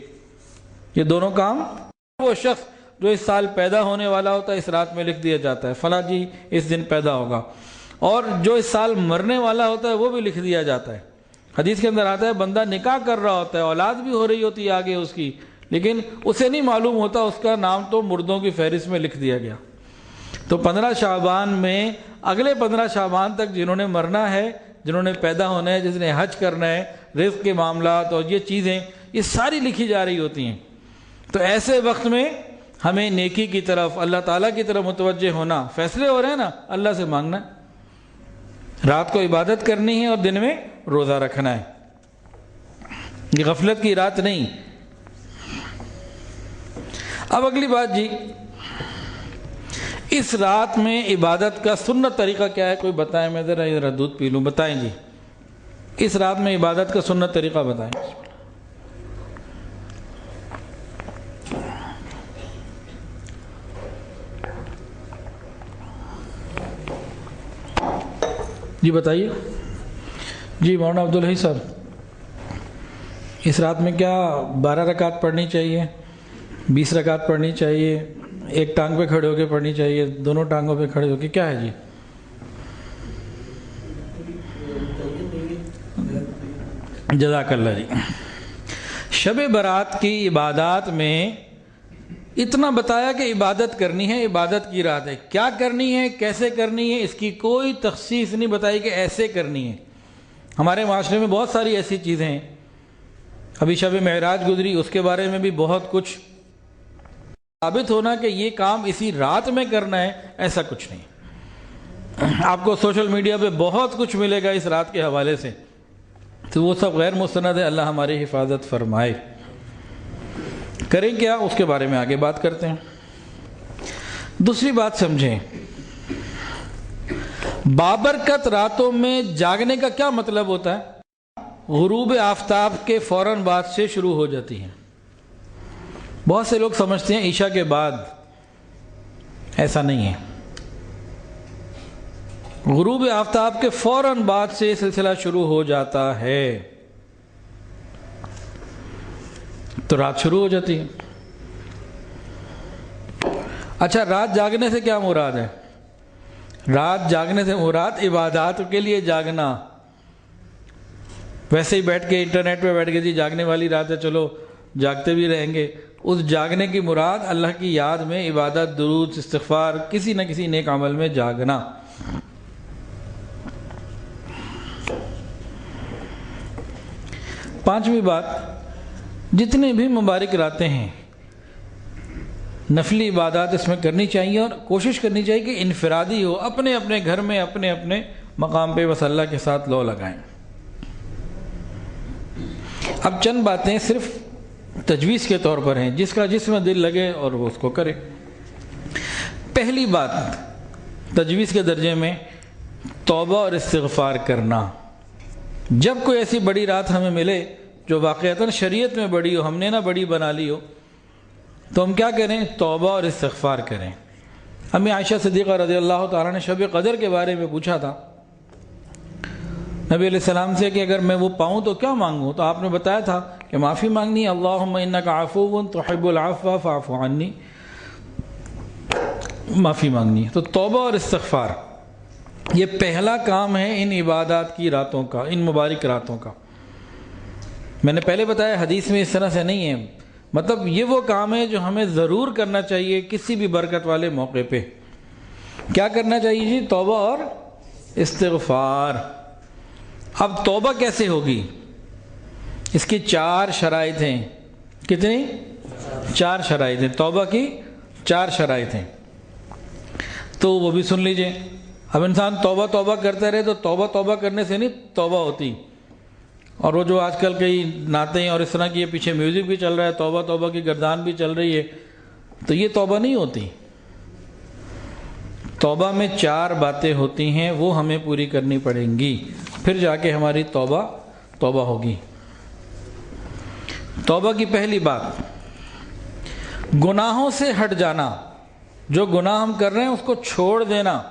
یہ دونوں کام، وہ شخص جو اس سال پیدا ہونے والا ہوتا ہے اس رات میں لکھ دیا جاتا ہے، فلاں جی اس دن پیدا ہوگا، اور جو اس سال مرنے والا ہوتا ہے وہ بھی لکھ دیا جاتا ہے۔ حدیث کے اندر آتا ہے بندہ نکاح کر رہا ہوتا ہے، اولاد بھی ہو رہی ہوتی ہے آگے اس کی، لیکن اسے نہیں معلوم ہوتا اس کا نام تو مردوں کی فہرست میں لکھ دیا گیا۔ تو 15 شعبان میں، اگلے 15 شعبان تک جنہوں نے مرنا ہے، جنہوں نے پیدا ہونا ہے، جس نے حج کرنا ہے، رزق کے معاملات اور یہ چیزیں، یہ ساری لکھی جا رہی ہوتی ہیں۔ تو ایسے وقت میں ہمیں نیکی کی طرف، اللہ تعالیٰ کی طرف متوجہ ہونا، فیصلے ہو رہے ہیں نا، اللہ سے مانگنا ہے، رات کو عبادت کرنی ہے اور دن میں روزہ رکھنا ہے، یہ غفلت کی رات نہیں۔ اب اگلی بات جی، اس رات میں عبادت کا سنت طریقہ کیا ہے؟ کوئی بتائیں، میں ذرا دودھ پی لوں، بتائیں جی، اس رات میں عبادت کا سنت طریقہ بتائیں۔ جی بتائیے جی مولانا عبدالحی صاحب، اس رات میں کیا 12 رکعت پڑھنی چاہیے، 20 رکعت پڑھنی چاہیے، ایک ٹانگ پہ کھڑے ہو کے پڑھنی چاہیے، دونوں ٹانگوں پہ کھڑے ہو کے، کیا ہے جی؟ جزاک اللہ جی۔ شب برات کی عبادات میں اتنا بتایا کہ عبادت کرنی ہے، عبادت کی رات ہے، کیا کرنی ہے، کیسے کرنی ہے، اس کی کوئی تخصیص نہیں بتائی کہ ایسے کرنی ہے۔ ہمارے معاشرے میں بہت ساری ایسی چیزیں ہیں، ابھی شب معراج گزری، اس کے بارے میں بھی بہت کچھ، ثابت ہونا کہ یہ کام اسی رات میں کرنا ہے ایسا کچھ نہیں۔ آپ کو سوشل میڈیا پہ بہت کچھ ملے گا اس رات کے حوالے سے، تو وہ سب غیر مستند ہے، اللہ ہماری حفاظت فرمائے۔ کریں کیا اس کے بارے میں آگے بات کرتے ہیں۔ دوسری بات سمجھیں، بابرکت راتوں میں جاگنے کا کیا مطلب ہوتا ہے؟ غروب آفتاب کے فوراً بعد سے شروع ہو جاتی ہیں۔ بہت سے لوگ سمجھتے ہیں عشاء کے بعد، ایسا نہیں ہے۔ غروب آفتاب کے فوراً بعد سے یہ سلسلہ شروع ہو جاتا ہے، تو رات شروع ہو جاتی ہے۔ اچھا، رات جاگنے سے کیا مراد ہے؟ رات جاگنے سے مراد عبادات کے لیے جاگنا۔ ویسے ہی بیٹھ کے انٹرنیٹ پہ بیٹھ کے جی جاگنے والی رات ہے، چلو جاگتے بھی رہیں گے، اس جاگنے کی مراد اللہ کی یاد میں عبادت، درود، استغفار، کسی نہ کسی نیک عمل میں جاگنا۔ پانچویں بات، جتنے بھی مبارک راتیں ہیں، نفلی عبادات اس میں کرنی چاہیے، اور کوشش کرنی چاہیے کہ انفرادی ہو، اپنے اپنے گھر میں اپنے اپنے مقام پہ بس اللہ کے ساتھ لو لگائیں۔ اب چند باتیں صرف تجویز کے طور پر ہیں، جس کا جس میں دل لگے اور وہ اس کو کرے۔ پہلی بات تجویز کے درجے میں توبہ اور استغفار کرنا۔ جب کوئی ایسی بڑی رات ہمیں ملے جو واقعتاً شریعت میں بڑی ہو، ہم نے نہ بڑی بنا لی ہو، تو ہم کیا کریں؟ توبہ اور استغفار کریں۔ امی عائشہ صدیقہ رضی اللہ تعالیٰ نے شب قدر کے بارے میں پوچھا تھا نبی علیہ السلام سے کہ اگر میں وہ پاؤں تو کیا مانگوں؟ تو آپ نے بتایا تھا کہ معافی مانگنی ہے، اللہم انک عفو تحب العفو فاعف عنی، معافی مانگنی ہے۔ تو توبہ اور استغفار یہ پہلا کام ہے ان عبادات کی راتوں کا، ان مبارک راتوں کا۔ میں نے پہلے بتایا حدیث میں اس طرح سے نہیں ہے، مطلب یہ وہ کام ہے جو ہمیں ضرور کرنا چاہیے کسی بھی برکت والے موقع پہ۔ کیا کرنا چاہیے جی؟ توبہ اور استغفار۔ اب توبہ کیسے ہوگی؟ اس کی 4 شرائط ہیں۔ کتنی؟ 4 شرائط ہیں، توبہ کی 4 شرائط ہیں، تو وہ بھی سن لیجئے۔ اب انسان توبہ توبہ کرتا رہے تو توبہ توبہ کرنے سے نہیں توبہ ہوتی، اور وہ جو آج کل کئی نعتیں اور اس طرح کی پیچھے میوزک بھی چل رہا ہے، توبہ توبہ کی گردان بھی چل رہی ہے، تو یہ توبہ نہیں ہوتی۔ توبہ میں 4 باتیں ہوتی ہیں، وہ ہمیں پوری کرنی پڑیں گی، پھر جا کے ہماری توبہ ہوگی۔ توبہ کی پہلی بات، گناہوں سے ہٹ جانا۔ جو گناہ ہم کر رہے ہیں اس کو چھوڑ دینا۔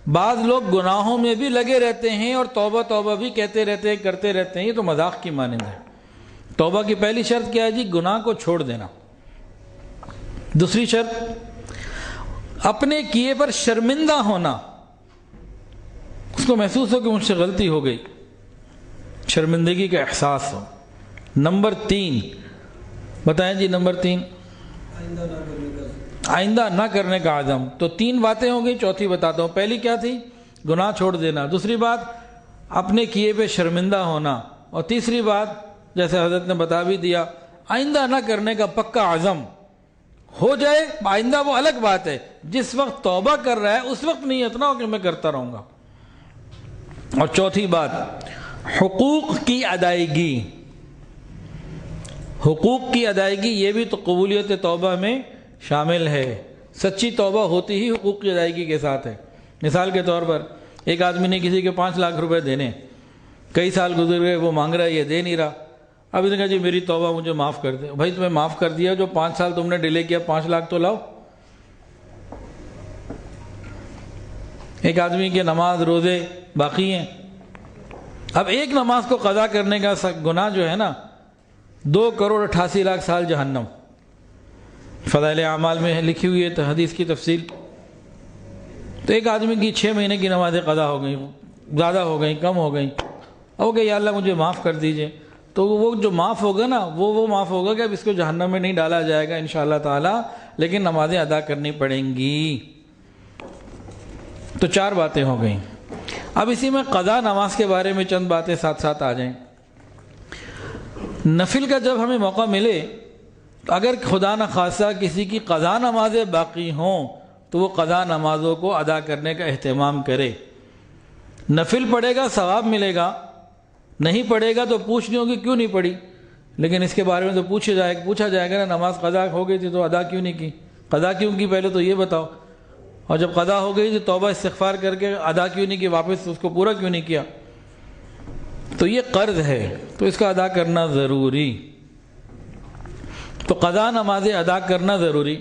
بعض لوگ گناہوں میں بھی لگے رہتے ہیں اور توبہ توبہ بھی کہتے رہتے ہیں، کرتے رہتے ہیں، یہ تو مذاق کی مانند ہے۔ توبہ کی پہلی شرط کیا ہے جی؟ گناہ کو چھوڑ دینا۔ دوسری شرط، اپنے کیے پر شرمندہ ہونا، اس کو محسوس ہو کہ مجھ سے غلطی ہو گئی، شرمندگی کا احساس ہو۔ نمبر 3 بتائیں جی، نمبر 3 آئندہ نہ کرنے کا عزم۔ تو 3 باتیں ہو گئی، چوتھی بتاتا ہوں۔ پہلی کیا تھی؟ گناہ چھوڑ دینا۔ دوسری بات، اپنے کیے پہ شرمندہ ہونا۔ اور تیسری بات، جیسے حضرت نے بتا بھی دیا، آئندہ نہ کرنے کا پکا عزم ہو جائے، آئندہ وہ الگ بات ہے، جس وقت توبہ کر رہا ہے اس وقت نیت نہ ہو کہ میں کرتا رہوں گا۔ اور چوتھی بات، حقوق کی ادائیگی۔ حقوق کی ادائیگی یہ بھی تو قبولیت توبہ میں شامل ہے۔ سچی توبہ ہوتی ہی حقوق کی ادائیگی کے ساتھ ہے۔ مثال کے طور پر ایک آدمی نے کسی کے 5 لاکھ روپے دینے، کئی سال گزر گئے، وہ مانگ رہا ہے، یہ دے نہیں رہا۔ اب اس نے کہا جی میری توبہ مجھے معاف کر دے۔ بھائی تمہیں معاف کر دیا، جو 5 سال تم نے ڈیلے کیا، 5 لاکھ تو لاؤ۔ ایک آدمی کے نماز روزے باقی ہیں، اب ایک نماز کو قضا کرنے کا گناہ جو ہے نا 2,88,00,000 سال جہنم۔ فضائل اعمال میں لکھی ہوئی ہے حدیث کی تفصیل۔ تو ایک آدمی کی 6 مہینے کی نمازیں قضا ہو گئیں، زیادہ ہو گئیں، کم ہو گئیں، اب کہ یا اللہ مجھے معاف کر دیجئے، تو وہ جو معاف ہوگا نا وہ معاف ہوگا کہ اب اس کو جہنم میں نہیں ڈالا جائے گا انشاءاللہ تعالی، لیکن نمازیں ادا کرنی پڑیں گی۔ تو 4 باتیں ہو گئیں۔ اب اسی میں قضا نماز کے بارے میں چند باتیں ساتھ ساتھ آ جائیں۔ نفل کا جب ہمیں موقع ملے تو اگر خدا نخواستہ کسی کی قضا نمازیں باقی ہوں تو وہ قضا نمازوں کو ادا کرنے کا اہتمام کرے۔ نفل پڑھے گا ثواب ملے گا، نہیں پڑھے گا تو پوچھنی ہوگی کیوں نہیں پڑھی، لیکن اس کے بارے میں تو پوچھا جائے گا نا، نماز قضا ہو گئی تھی تو ادا کیوں نہیں کی، قضا کیوں کی پہلے تو یہ بتاؤ، اور جب قضا ہو گئی تو توبہ استغفار کر کے ادا کیوں نہیں کی، واپس اس کو پورا کیوں نہیں کیا۔ تو یہ قرض ہے، تو اس کا ادا کرنا ضروری۔ تو قضا نمازیں ادا کرنا ضروری۔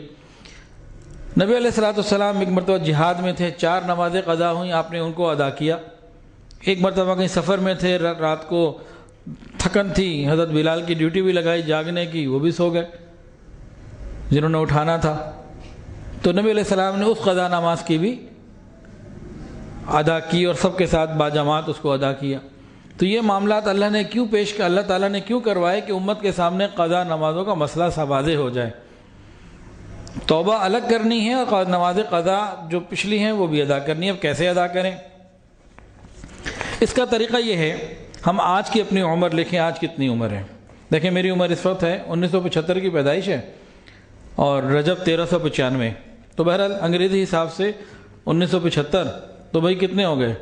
نبی علیہ السلام ایک مرتبہ جہاد میں تھے، 4 نمازیں قضا ہوئیں، آپ نے ان کو ادا کیا۔ ایک مرتبہ کہیں سفر میں تھے، رات کو تھکن تھی، حضرت بلال کی ڈیوٹی بھی لگائی جاگنے کی، وہ بھی سو گئے جنہوں نے اٹھانا تھا، تو نبی علیہ السلام نے اس قضا نماز کی بھی ادا کی اور سب کے ساتھ باجماعت اس کو ادا کیا۔ تو یہ معاملات اللہ تعالیٰ نے کیوں کروائے کہ امت کے سامنے قضا نمازوں کا مسئلہ واضح ہو جائے۔ توبہ الگ کرنی ہے اور نماز قضا جو پچھلی ہیں وہ بھی ادا کرنی ہے۔ اب کیسے ادا کریں؟ اس کا طریقہ یہ ہے، ہم آج کی اپنی عمر لکھیں، آج کتنی عمر ہے۔ دیکھیں میری عمر اس وقت ہے 1975 کی پیدائش ہے اور رجب 1395، تو بہرحال انگریزی حساب سے 1975، تو بھائی کتنے ہو گئے؟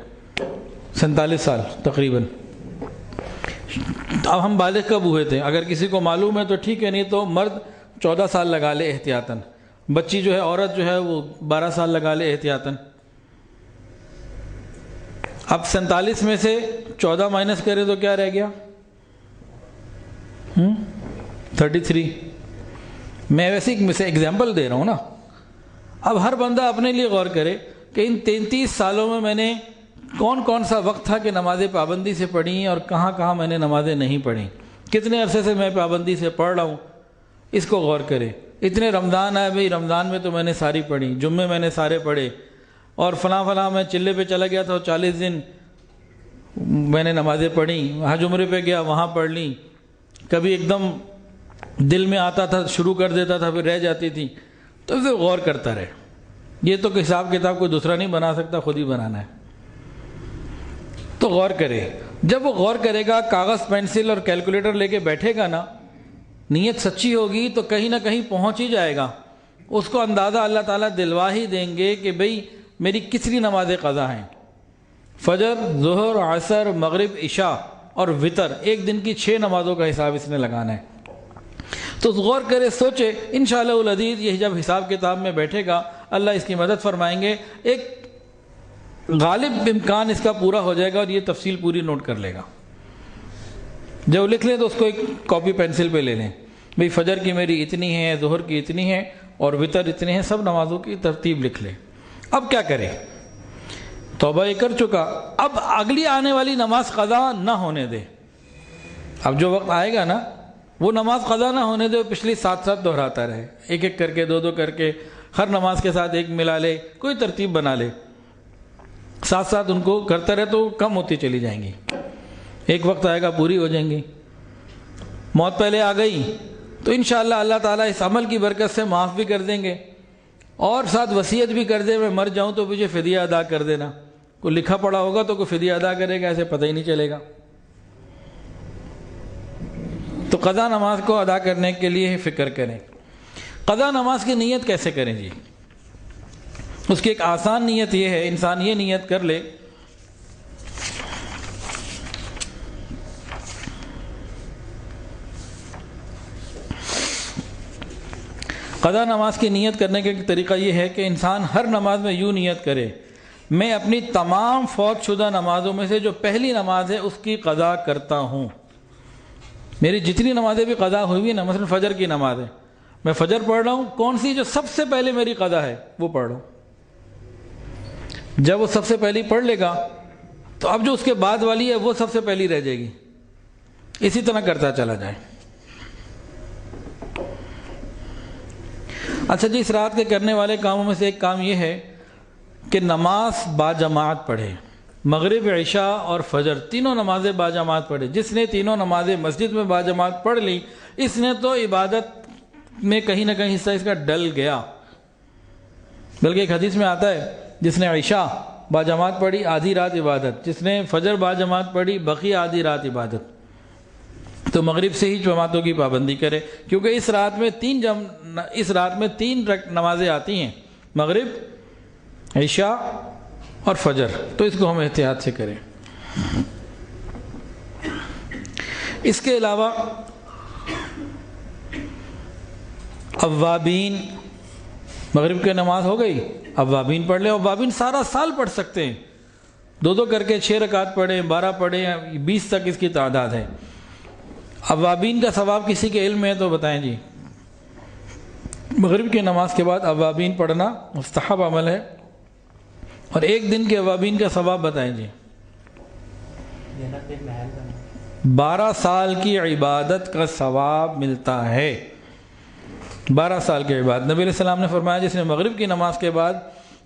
47 سال تقریباً۔ اب ہم بالغ کب ہوئے تھے؟ اگر کسی کو معلوم ہے تو ٹھیک ہے، نہیں تو مرد 14 سال لگا لے احتیاطاً، بچی جو ہے عورت جو ہے وہ 12 سال لگا لے احتیاطاً۔ اب 47 میں سے 14 مائنس کرے تو کیا رہ گیا؟ 33۔ میں ویسے ایگزامپل دے رہا ہوں نا۔ اب ہر بندہ اپنے لیے غور کرے کہ ان 33 سالوں میں میں نے کون سا وقت تھا کہ نمازیں پابندی سے پڑھیں اور کہاں کہاں میں نے نمازیں نہیں پڑھیں، کتنے عرصے سے میں پابندی سے پڑھ رہا ہوں، اس کو غور کرے۔ اتنے رمضان آئے، بھئی رمضان میں تو میں نے ساری پڑھی، جمعے میں نے سارے پڑھے، اور فلاں میں چلے پہ چلا گیا تھا 40 دن میں نے نمازیں پڑھیں، حج عمرے پہ گیا وہاں پڑھ لیں، کبھی ایک دم دل میں آتا تھا شروع کر دیتا تھا پھر رہ جاتی تھی، تو اسے غور کرتا رہے۔ یہ تو حساب کتاب کوئی دوسرا نہیں بنا سکتا، خود ہی بنانا ہے۔ تو غور کرے، جب وہ غور کرے گا، کاغذ پینسل اور کیلکولیٹر لے کے بیٹھے گا نا، نیت سچی ہوگی تو کہیں نہ کہیں پہنچ ہی جائے گا۔ اس کو اندازہ اللہ تعالیٰ دلوا ہی دیں گے کہ بھئی میری کتنی نمازیں قضا ہیں۔ فجر، ظہر، عصر، مغرب، عشاء اور وتر، ایک دن کی 6 نمازوں کا حساب اس نے لگانا ہے۔ تو غور کرے، سوچے، انشاءاللہ العزیز یہ جب حساب کتاب میں بیٹھے گا اللہ اس کی مدد فرمائیں گے، ایک غالب امکان اس کا پورا ہو جائے گا اور یہ تفصیل پوری نوٹ کر لے گا۔ جب لکھ لیں تو اس کو ایک کاپی پینسل پہ لے لیں، بھئی فجر کی میری اتنی ہے، ظہر کی اتنی ہے اور وتر اتنے ہیں، سب نمازوں کی ترتیب لکھ لیں۔ اب کیا کرے؟ توبہ یہ کر چکا، اب اگلی آنے والی نماز قضا نہ ہونے دے۔ اب جو وقت آئے گا نا وہ نماز قضا نہ ہونے دے، پچھلی 7 دہراتا رہے، ایک کر کے 2 کر کے، ہر نماز کے ساتھ ایک ملا لے، کوئی ترتیب بنا لے، ساتھ ان کو کرتا رہے تو کم ہوتی چلی جائیں گی، ایک وقت آئے گا پوری ہو جائیں گی۔ موت پہلے آ گئی تو انشاءاللہ اللہ تعالیٰ اس عمل کی برکت سے معاف بھی کر دیں گے، اور ساتھ وصیت بھی کر دے، میں مر جاؤں تو مجھے فدیہ ادا کر دینا۔ کوئی لکھا پڑا ہوگا تو کوئی فدیہ ادا کرے گا، ایسے پتہ ہی نہیں چلے گا۔ قضا نماز کو ادا کرنے کے لیے فکر کریں۔ قضا نماز کی نیت کیسے کریں جی؟ اس کی ایک آسان نیت یہ ہے، انسان یہ نیت کر لے قضا نماز کی نیت کرنے کا طریقہ یہ ہے کہ انسان ہر نماز میں یوں نیت کرے، میں اپنی تمام فوت شدہ نمازوں میں سے جو پہلی نماز ہے اس کی قضا کرتا ہوں۔ میری جتنی نمازیں بھی قضا ہوئی ہیں نا، مثلا فجر کی نماز ہے، میں فجر پڑھ رہا ہوں، کون سی جو سب سے پہلے میری قضا ہے وہ پڑھ رہا ہوں۔ جب وہ سب سے پہلی پڑھ لے گا تو اب جو اس کے بعد والی ہے وہ سب سے پہلی رہ جائے گی، اسی طرح کرتا چلا جائے۔ اچھا جی، اس رات کے کرنے والے کاموں میں سے ایک کام یہ ہے کہ نماز باجماعت پڑھے، مغرب، عشاء اور فجر تینوں نمازیں باجماعت پڑھے۔ جس نے تینوں نمازیں مسجد میں باجماعت پڑھ لی، اس نے تو عبادت میں کہیں نہ کہیں حصہ اس کا ڈل گیا۔ بلکہ ایک حدیث میں آتا ہے، جس نے عشاء باجماعت پڑھی آدھی رات عبادت، جس نے فجر باجماعت پڑھی بقی آدھی رات عبادت۔ تو مغرب سے ہی جماعتوں کی پابندی کرے، کیونکہ اس رات میں تین نمازیں آتی ہیں، مغرب، عشاء اور فجر، تو اس کو ہم احتیاط سے کریں۔ اس کے علاوہ اوابین، مغرب کی نماز ہو گئی، اوابین پڑھ لیں۔ اوابین سارا سال پڑھ سکتے ہیں، دو کر کے 6 رکعت پڑھیں، 12 پڑھیں، 20 تک اس کی تعداد ہے۔ اوابین کا ثواب کسی کے علم میں ہے تو بتائیں جی؟ مغرب کی نماز کے بعد اوابین پڑھنا مستحب عمل ہے، اور ایک دن کے اوابین کا ثواب بتائیں جی؟ 12 سال کی عبادت کا ثواب ملتا ہے۔ 12 سال کی عبادت، نبی علیہ السلام نے فرمایا جس نے مغرب کی نماز کے بعد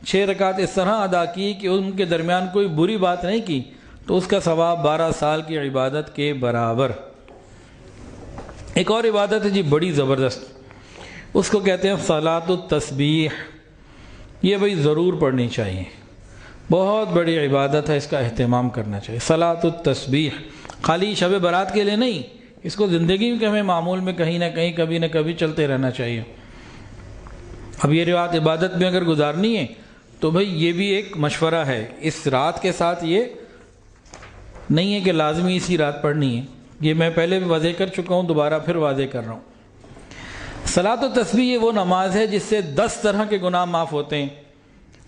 6 رکعت اس طرح ادا کی کہ ان کے درمیان کوئی بری بات نہیں کی، تو اس کا ثواب 12 سال کی عبادت کے برابر۔ ایک اور عبادت ہے جی بڑی زبردست، اس کو کہتے ہیں صلاۃ التسبیح۔ یہ بھئی ضرور پڑھنی چاہیے، بہت بڑی عبادت ہے، اس کا اہتمام کرنا چاہیے۔ صلاۃ التسبیح خالی شب برات کے لیے نہیں، اس کو زندگی کے ہمیں معمول میں کہیں نہ کہیں کبھی نہ کبھی چلتے رہنا چاہیے۔ اب یہ رات عبادت میں اگر گزارنی ہے تو بھئی یہ بھی ایک مشورہ ہے، اس رات کے ساتھ یہ نہیں ہے کہ لازمی اسی رات پڑھنی ہے، یہ میں پہلے بھی واضح کر چکا ہوں، دوبارہ پھر واضح کر رہا ہوں۔ صلاۃ التسبیح یہ وہ نماز ہے جس سے 10 طرح کے گناہ معاف ہوتے ہیں،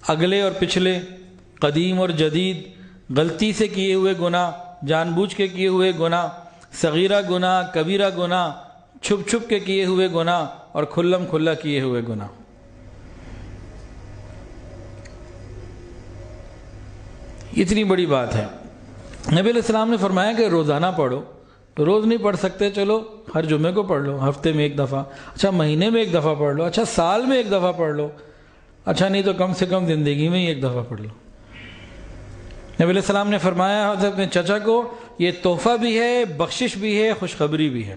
اگلے اور پچھلے، قدیم اور جدید، غلطی سے کیے ہوئے گناہ، جان بوجھ کے کیے ہوئے گناہ، صغیرہ گناہ، کبیرہ گناہ، چھپ چھپ کے کیے ہوئے گناہ اور کھلم کھلا کیے ہوئے گناہ۔ اتنی بڑی بات ہے۔ نبی علیہ السلام نے فرمایا کہ روزانہ پڑھو، روز نہیں پڑھ سکتے چلو ہر جمعے کو پڑھ لو، ہفتے میں ایک دفعہ، اچھا مہینے میں ایک دفعہ پڑھ لو، اچھا سال میں ایک دفعہ پڑھ لو، اچھا نہیں تو کم سے کم زندگی میں ہی ایک دفعہ پڑھ لو۔ نبی علیہ السلام نے فرمایا حضرت اپنے چچا کو، یہ تحفہ بھی ہے، بخشش بھی ہے، خوشخبری بھی ہے۔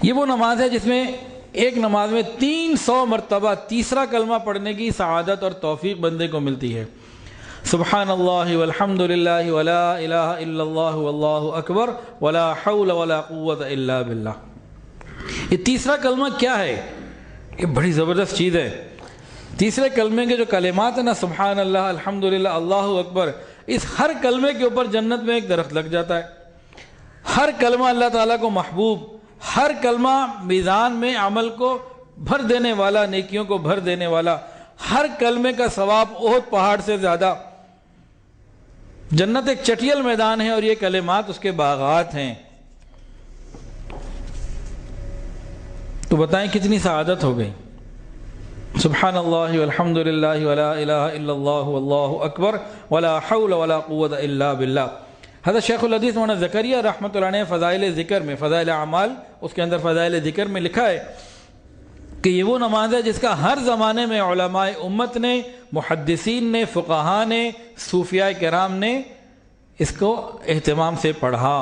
یہ وہ نماز ہے جس میں ایک نماز میں 300 مرتبہ تیسرا کلمہ پڑھنے کی سعادت اور توفیق بندے کو ملتی ہے۔ سبحان اللہ والحمد للہ ولا الہ الا اللہ واللہ اکبر ولا حول ولا قوت الا باللہ۔ یہ تیسرا کلمہ کیا ہے؟ یہ بڑی زبردست چیز ہے۔ تیسرے کلمے کے جو کلمات ہیں نا، سبحان اللہ، الحمد للہ، اللہ اکبر، اس ہر کلمے کے اوپر جنت میں ایک درخت لگ جاتا ہے۔ ہر کلمہ اللہ تعالیٰ کو محبوب، ہر کلمہ میزان میں عمل کو بھر دینے والا، نیکیوں کو بھر دینے والا، ہر کلمے کا ثواب احد پہاڑ سے زیادہ۔ جنت ایک چٹیل میدان ہے اور یہ کلمات اس کے باغات ہیں۔ تو بتائیں کتنی سعادت ہو گئی۔ سبحان اللہ والحمد للہ ولا الہ الا اللہ واللہ اکبر ولا حول ولا قوت الا باللہ۔ حضرت شیخ الحدیث مولانا زکریا رحمۃ اللہ علیہ فضائل ذکر میں، فضائل اعمال، اس کے اندر فضائل ذکر میں لکھا ہے کہ یہ وہ نماز ہے جس کا ہر زمانے میں علماء امت نے، محدثین نے، فقہاء نے، صوفیاء کرام نے اس کو اہتمام سے پڑھا۔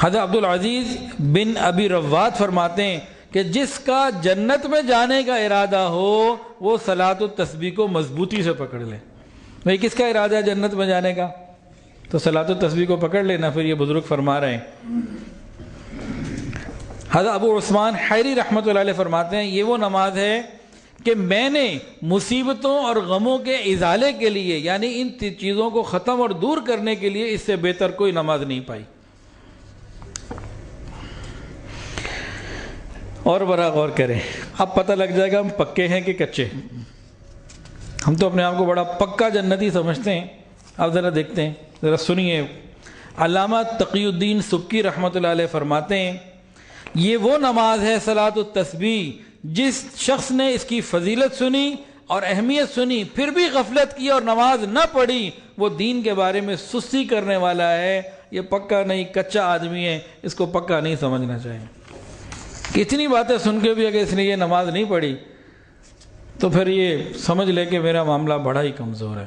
حضرت عبدالعزیز بن ابی رواد فرماتے ہیں کہ جس کا جنت میں جانے کا ارادہ ہو وہ صلاۃ التسبیح کو مضبوطی سے پکڑ لے۔ بھئی کس کا ارادہ ہے جنت میں جانے کا؟ تو صلاۃ التسبیح کو پکڑ لینا. پھر یہ بزرگ فرما رہے ہیں، حضرت ابو عثمان حیری رحمۃ اللہ علیہ فرماتے ہیں یہ وہ نماز ہے کہ میں نے مصیبتوں اور غموں کے ازالے کے لیے، یعنی ان چیزوں کو ختم اور دور کرنے کے لیے اس سے بہتر کوئی نماز نہیں پائی. اور برا غور کریں، اب پتہ لگ جائے گا ہم پکے ہیں کہ کچے. ہم تو اپنے آپ کو بڑا پکا جنتی سمجھتے ہیں. اب ذرا دیکھتے ہیں، ذرا سنیے. علامہ تقی الدین سبکی رحمۃ اللہ علیہ فرماتے ہیں یہ وہ نماز ہے صلاۃ التسبیح جس شخص نے اس کی فضیلت سنی اور اہمیت سنی پھر بھی غفلت کی اور نماز نہ پڑھی، وہ دین کے بارے میں سستی کرنے والا ہے. یہ پکا نہیں، کچا آدمی ہے، اس کو پکا نہیں سمجھنا چاہیے. کتنی باتیں سن کے بھی اگر اس نے یہ نماز نہیں پڑھی تو پھر یہ سمجھ لے کہ میرا معاملہ بڑا ہی کمزور ہے.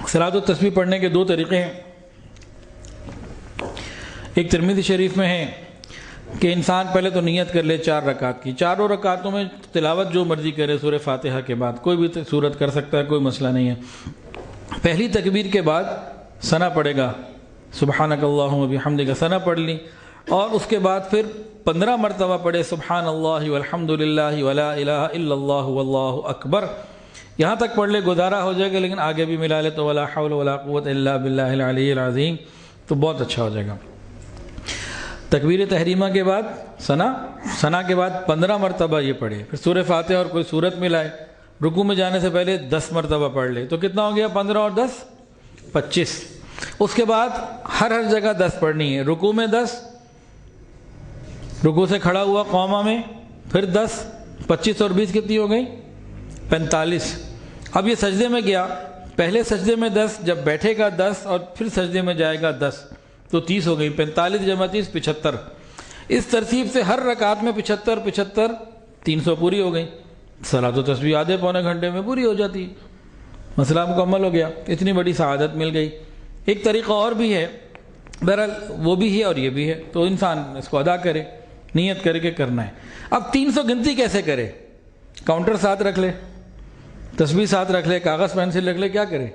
صلاۃ التسبیح پڑھنے کے دو طریقے ہیں. ایک ترمذی شریف میں ہے کہ انسان پہلے تو نیت کر لے 4 رکعت کی، چاروں رکعتوں میں تلاوت جو مرضی کرے سورہ فاتحہ کے بعد، کوئی بھی سورت کر سکتا ہے، کوئی مسئلہ نہیں ہے. پہلی تکبیر کے بعد ثنا پڑھے گا، سبحانک اللہم وبحمدک ثنا پڑھ لی، اور اس کے بعد پھر 15 مرتبہ پڑھے سبحان اللہ والحمد للہ ولا الہ الا اللہ واللہ اکبر. یہاں تک پڑھ لے گزارا ہو جائے گا، لیکن آگے بھی ملا لے تو ولا حول ولا قوت الا باللہ العلی العظیم تو بہت اچھا ہو جائے گا. تکبیر تحریمہ کے بعد ثنا کے بعد 15 مرتبہ یہ پڑھے، پھر سورہ فاتحہ اور کوئی سورت ملائے. رکوع میں جانے سے پہلے 10 مرتبہ پڑھ لے تو کتنا ہو گیا؟ 15 اور 10 25. اس کے بعد ہر جگہ 10 پڑھنی ہے. رکوع میں 10، رکوع سے کھڑا ہوا قومہ میں پھر 10، 25 اور 20 کتنی ہو گئی؟ 45. اب یہ سجدے میں گیا، پہلے سجدے میں 10، جب بیٹھے گا 10 اور پھر سجدے میں جائے گا 10 تو 30 ہو گئی. 45 جمع 30 75. اس ترتیب سے ہر رکعت میں 75 300 پوری ہو گئی. صلاۃ و تسبیح آدھے پونے گھنٹے میں پوری ہو جاتی ہے. مسئلہ مکمل ہو گیا، اتنی بڑی سعادت مل گئی. ایک طریقہ اور بھی ہے، بہرحال وہ بھی ہے اور یہ بھی ہے، تو انسان اس کو ادا کرے، نیت کر کے کرنا ہے. اب 300 گنتی کیسے کرے؟ کاؤنٹر ساتھ رکھ لے، تسبیح ساتھ رکھ لے، کاغذ پینسل رکھ لے، کیا کرے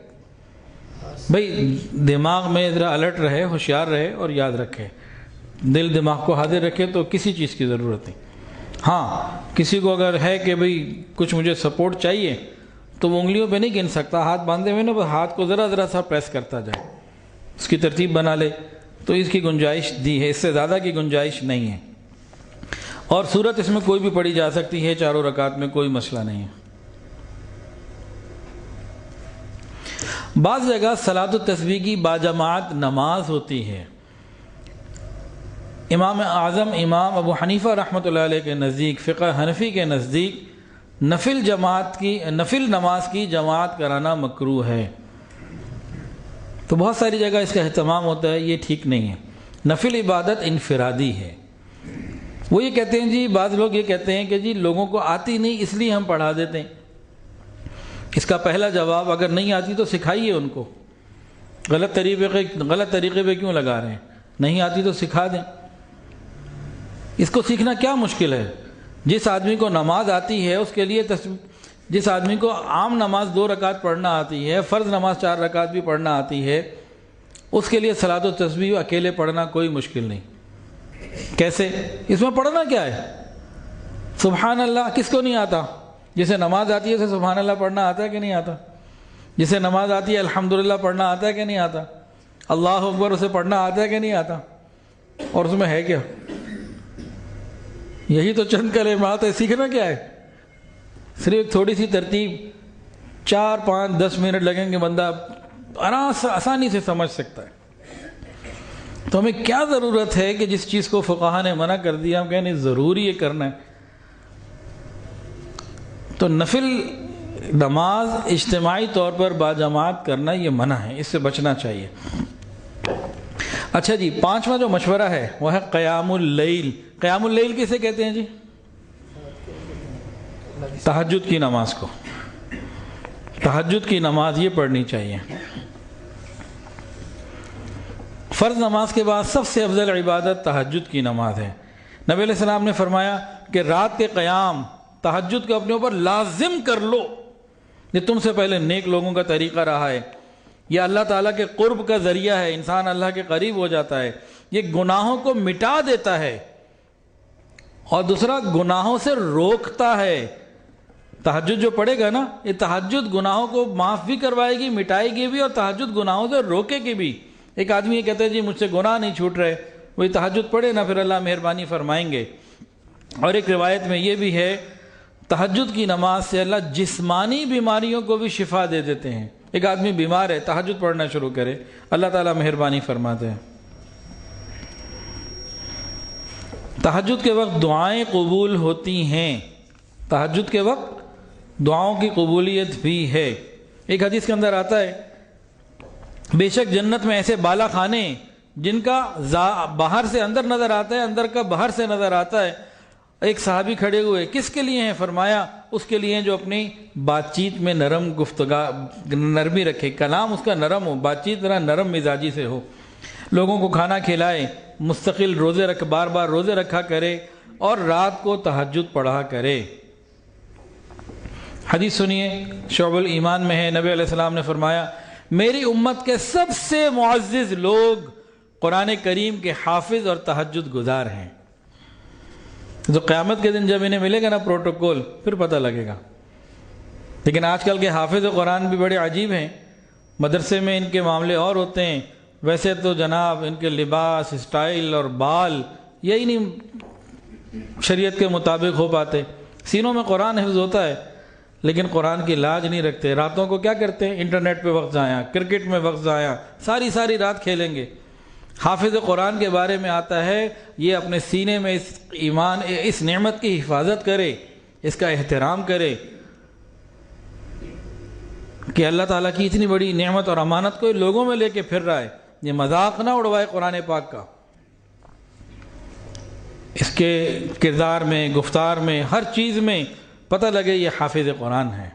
بھائی؟ دماغ میں ذرا الرٹ رہے، ہوشیار رہے اور یاد رکھے. دل دماغ کو حاضر رکھے تو کسی چیز کی ضرورت نہیں. ہاں کسی کو اگر ہے کہ بھئی کچھ مجھے سپورٹ چاہیے تو وہ انگلیوں پہ نہیں گن سکتا، ہاتھ باندھے ہوئے نا، بس ہاتھ کو ذرا سا پریس کرتا جائے، اس کی ترتیب بنا لے تو اس کی گنجائش دی ہے، اس سے زیادہ کی گنجائش نہیں ہے. اور سورت اس میں کوئی بھی پڑھی جا سکتی ہے، چاروں رکعت میں کوئی مسئلہ نہیں ہے. بعض جگہ صلاۃ التسبیح کی باجماعت نماز ہوتی ہے. امام اعظم امام ابو حنیفہ رحمۃ اللہ علیہ کے نزدیک، فقہ حنفی کے نزدیک نفل نماز کی جماعت کرانا مکروہ ہے. تو بہت ساری جگہ اس کا اہتمام ہوتا ہے، یہ ٹھیک نہیں ہے. نفل عبادت انفرادی ہے. وہ یہ کہتے ہیں جی، بعض لوگ یہ کہتے ہیں کہ جی لوگوں کو آتی نہیں اس لیے ہم پڑھا دیتے ہیں. اس کا پہلا جواب، اگر نہیں آتی تو سکھائیے ان کو. غلط طریقے پہ کیوں لگا رہے ہیں؟ نہیں آتی تو سکھا دیں. اس کو سیکھنا کیا مشکل ہے؟ جس آدمی کو نماز آتی ہے اس کے لیے جس آدمی کو عام نماز 2 رکعت پڑھنا آتی ہے، فرض نماز 4 رکعت بھی پڑھنا آتی ہے، اس کے لیے صلاۃ و تسبیح اکیلے پڑھنا کوئی مشکل نہیں. کیسے؟ اس میں پڑھنا کیا ہے؟ سبحان اللہ کس کو نہیں آتا؟ جسے نماز آتی ہے اسے سبحان اللہ پڑھنا آتا ہے کہ نہیں آتا؟ جسے نماز آتی ہے الحمدللہ پڑھنا آتا ہے کہ نہیں آتا؟ اللہ اکبر اسے پڑھنا آتا ہے کہ نہیں آتا؟ اور اس میں ہے کیا؟ یہی تو چند کلمات ہے. سیکھنا کیا ہے؟ صرف تھوڑی سی ترتیب، 4 5 10 منٹ لگیں گے، بندہ آسانی سے سمجھ سکتا ہے. تو ہمیں کیا ضرورت ہے کہ جس چیز کو فقہا نے منع کر دیا ہم کہیں نہیں ضروری یہ کرنا ہے. تو نفل نماز اجتماعی طور پر باجماعت کرنا یہ منع ہے، اس سے بچنا چاہیے. اچھا جی، 5واں جو مشورہ ہے وہ ہے قیام اللیل. قیام اللیل کسے کہتے ہیں جی؟ تہجد کی نماز کو. تہجد کی نماز یہ پڑھنی چاہیے. فرض نماز کے بعد سب سے افضل عبادت تہجد کی نماز ہے. نبی علیہ السلام نے فرمایا کہ رات کے قیام تہجد کو اپنے اوپر لازم کر لو. یہ تم سے پہلے نیک لوگوں کا طریقہ رہا ہے. یہ اللہ تعالیٰ کے قرب کا ذریعہ ہے, انسان اللہ کے قریب ہو جاتا ہے. یہ گناہوں کو مٹا دیتا ہے, اور دوسرا گناہوں سے روکتا ہے. تہجد جو پڑھے گا نا, یہ تہجد گناہوں کو معاف بھی کروائے گی, مٹائے گی بھی, اور تہجد گناہوں سے روکے گی بھی. ایک آدمی یہ کہتا ہے جی مجھ سے گناہ نہیں چھوٹ رہے, وہی تہجد پڑھے نا, پھر اللہ مہربانی فرمائیں گے. اور ایک روایت میں یہ بھی ہے تہجد کی نماز سے اللہ جسمانی بیماریوں کو بھی شفا دے دیتے ہیں. ایک آدمی بیمار ہے, تہجد پڑھنا شروع کرے, اللہ تعالیٰ مہربانی فرماتے ہیں. تہجد کے وقت دعائیں قبول ہوتی ہیں. تہجد کے وقت دعاؤں کی قبولیت بھی ہے. ایک حدیث کے اندر آتا ہے بے شک جنت میں ایسے بالا خانے جن کا باہر سے اندر نظر آتا ہے, اندر کا باہر سے نظر آتا ہے. ایک صحابی کھڑے ہوئے, کس کے لیے ہیں؟ فرمایا اس کے لیے جو اپنی بات چیت میں نرمی رکھے, کلام اس کا نرم ہو, بات چیت ذرا نرم مزاجی سے ہو, لوگوں کو کھانا کھلائے, مستقل روزے بار بار روزے رکھا کرے, اور رات کو تہجد پڑھا کرے. حدیث سنیے, شعب الایمان میں ہے, نبی علیہ السلام نے فرمایا میری امت کے سب سے معزز لوگ قرآن کریم کے حافظ اور تہجد گزار ہیں. تو قیامت کے دن جب انہیں ملے گا نا پروٹوکول, پھر پتہ لگے گا. لیکن آج کل کے حافظ قرآن بھی بڑے عجیب ہیں. مدرسے میں ان کے معاملے اور ہوتے ہیں, ویسے تو جناب ان کے لباس, اسٹائل اور بال یہی نہیں شریعت کے مطابق ہو پاتے. سینوں میں قرآن حفظ ہوتا ہے لیکن قرآن کی لاج نہیں رکھتے. راتوں کو کیا کرتے ہیں؟ انٹرنیٹ پہ وقت ضائع, کرکٹ میں وقت ضائع, ساری رات کھیلیں گے. حافظ قرآن کے بارے میں آتا ہے یہ اپنے سینے میں اس ایمان, اس نعمت کی حفاظت کرے, اس کا احترام کرے کہ اللہ تعالیٰ کی اتنی بڑی نعمت اور امانت کو لوگوں میں لے کے پھر رہا ہے. یہ مذاق نہ اڑوائے قرآن پاک کا. اس کے کردار میں, گفتار میں, ہر چیز میں پتہ لگے یہ حافظ قرآن ہے.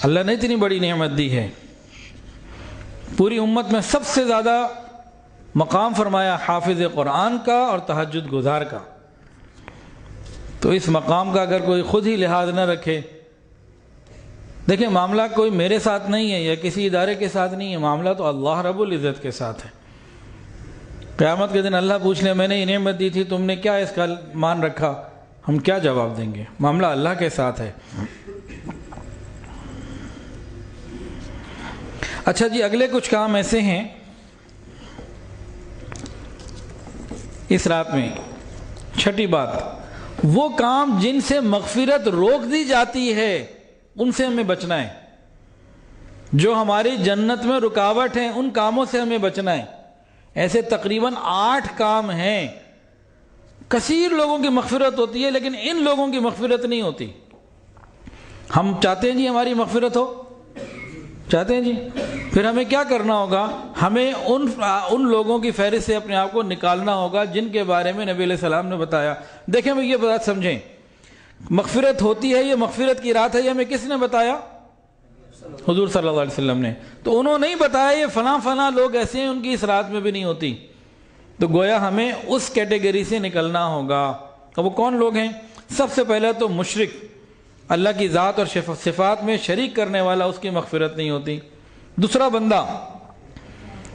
اللہ نے اتنی بڑی نعمت دی ہے. پوری امت میں سب سے زیادہ مقام فرمایا حافظ قرآن کا اور تہجد گزار کا. تو اس مقام کا اگر کوئی خود ہی لحاظ نہ رکھے, دیکھیں معاملہ کوئی میرے ساتھ نہیں ہے یا کسی ادارے کے ساتھ نہیں ہے, معاملہ تو اللہ رب العزت کے ساتھ ہے. قیامت کے دن اللہ پوچھ لے میں نے یہ نعمت دی تھی, تم نے کیا اس کا مان رکھا, ہم کیا جواب دیں گے؟ معاملہ اللہ کے ساتھ ہے. اچھا جی, اگلے کچھ کام ایسے ہیں اس رات میں. چھٹی بات, وہ کام جن سے مغفرت روک دی جاتی ہے ان سے ہمیں بچنا ہے. جو ہماری جنت میں رکاوٹ ہیں ان کاموں سے ہمیں بچنا ہے. ایسے تقریباً 8 کام ہیں. کثیر لوگوں کی مغفرت ہوتی ہے لیکن ان لوگوں کی مغفرت نہیں ہوتی. ہم چاہتے ہیں جی ہماری مغفرت ہو, چاہتے ہیں جی, پھر ہمیں کیا کرنا ہوگا؟ ہمیں ان لوگوں کی فہرست سے اپنے آپ کو نکالنا ہوگا جن کے بارے میں نبی علیہ السلام نے بتایا. دیکھیں بھئی یہ بات سمجھیں, مغفرت ہوتی ہے, یہ مغفرت کی رات ہے, یہ ہمیں کس نے بتایا؟ حضور صلی اللہ علیہ وسلم نے. تو انہوں نے نہیں بتایا یہ فلاں لوگ ایسے ہیں ان کی اس رات میں بھی نہیں ہوتی. تو گویا ہمیں اس کیٹیگری سے نکلنا ہوگا. وہ کون لوگ ہیں؟ سب سے پہلے تو مشرک, اللہ کی ذات اور صفات میں شریک کرنے والا, اس کی مغفرت نہیں ہوتی. دوسرا بندہ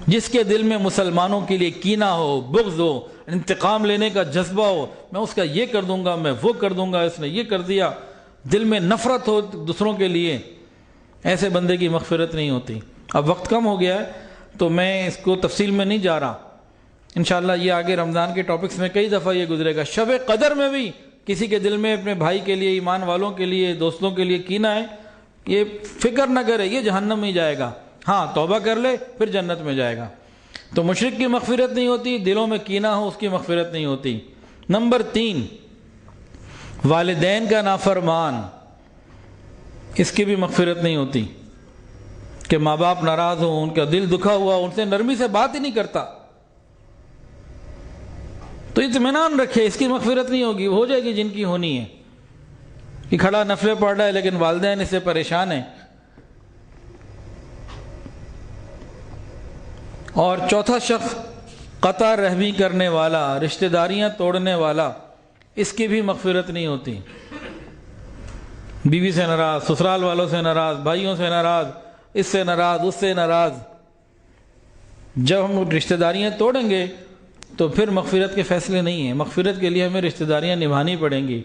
جس کے دل میں مسلمانوں کے لیے کینہ ہو, بغض ہو, انتقام لینے کا جذبہ ہو, میں اس کا یہ کر دوں گا, میں وہ کر دوں گا, اس نے یہ کر دیا, دل میں نفرت ہو دوسروں کے لیے, ایسے بندے کی مغفرت نہیں ہوتی. اب وقت کم ہو گیا ہے تو میں اس کو تفصیل میں نہیں جا رہا. انشاءاللہ یہ آگے رمضان کے ٹاپکس میں کئی دفعہ یہ گزرے گا. شب قدر میں بھی کسی کے دل میں اپنے بھائی کے لیے, ایمان والوں کے لیے, دوستوں کے لیے کینہ ہے, یہ فکر نہ کرے یہ جہنم میں جائے گا. ہاں توبہ کر لے پھر جنت میں جائے گا. تو مشرک کی مغفرت نہیں ہوتی, دلوں میں کینہ ہو اس کی مغفرت نہیں ہوتی. نمبر 3, والدین کا نافرمان, اس کی بھی مغفرت نہیں ہوتی. کہ ماں باپ ناراض ہوں, ان کا دل دکھا ہوا, ان سے نرمی سے بات ہی نہیں کرتا, تو اطمینان رکھے اس کی مغفرت نہیں ہوگی. ہو جائے گی جن کی ہونی ہے. کہ کھڑا نفلیں پڑھ رہا ہے لیکن والدین اس سے پریشان ہیں. اور چوتھا شخص قطع رحمی کرنے والا, رشتہ داریاں توڑنے والا, اس کی بھی مغفرت نہیں ہوتی. بیوی سے ناراض، سسرال والوں سے ناراض، بھائیوں سے ناراض، اس سے ناراض، اس سے ناراض۔ جب ہم رشتہ داریاں توڑیں گے تو پھر مغفرت کے فیصلے نہیں ہیں۔ مغفرت کے لیے ہمیں رشتہ داریاں نبھانی پڑیں گی۔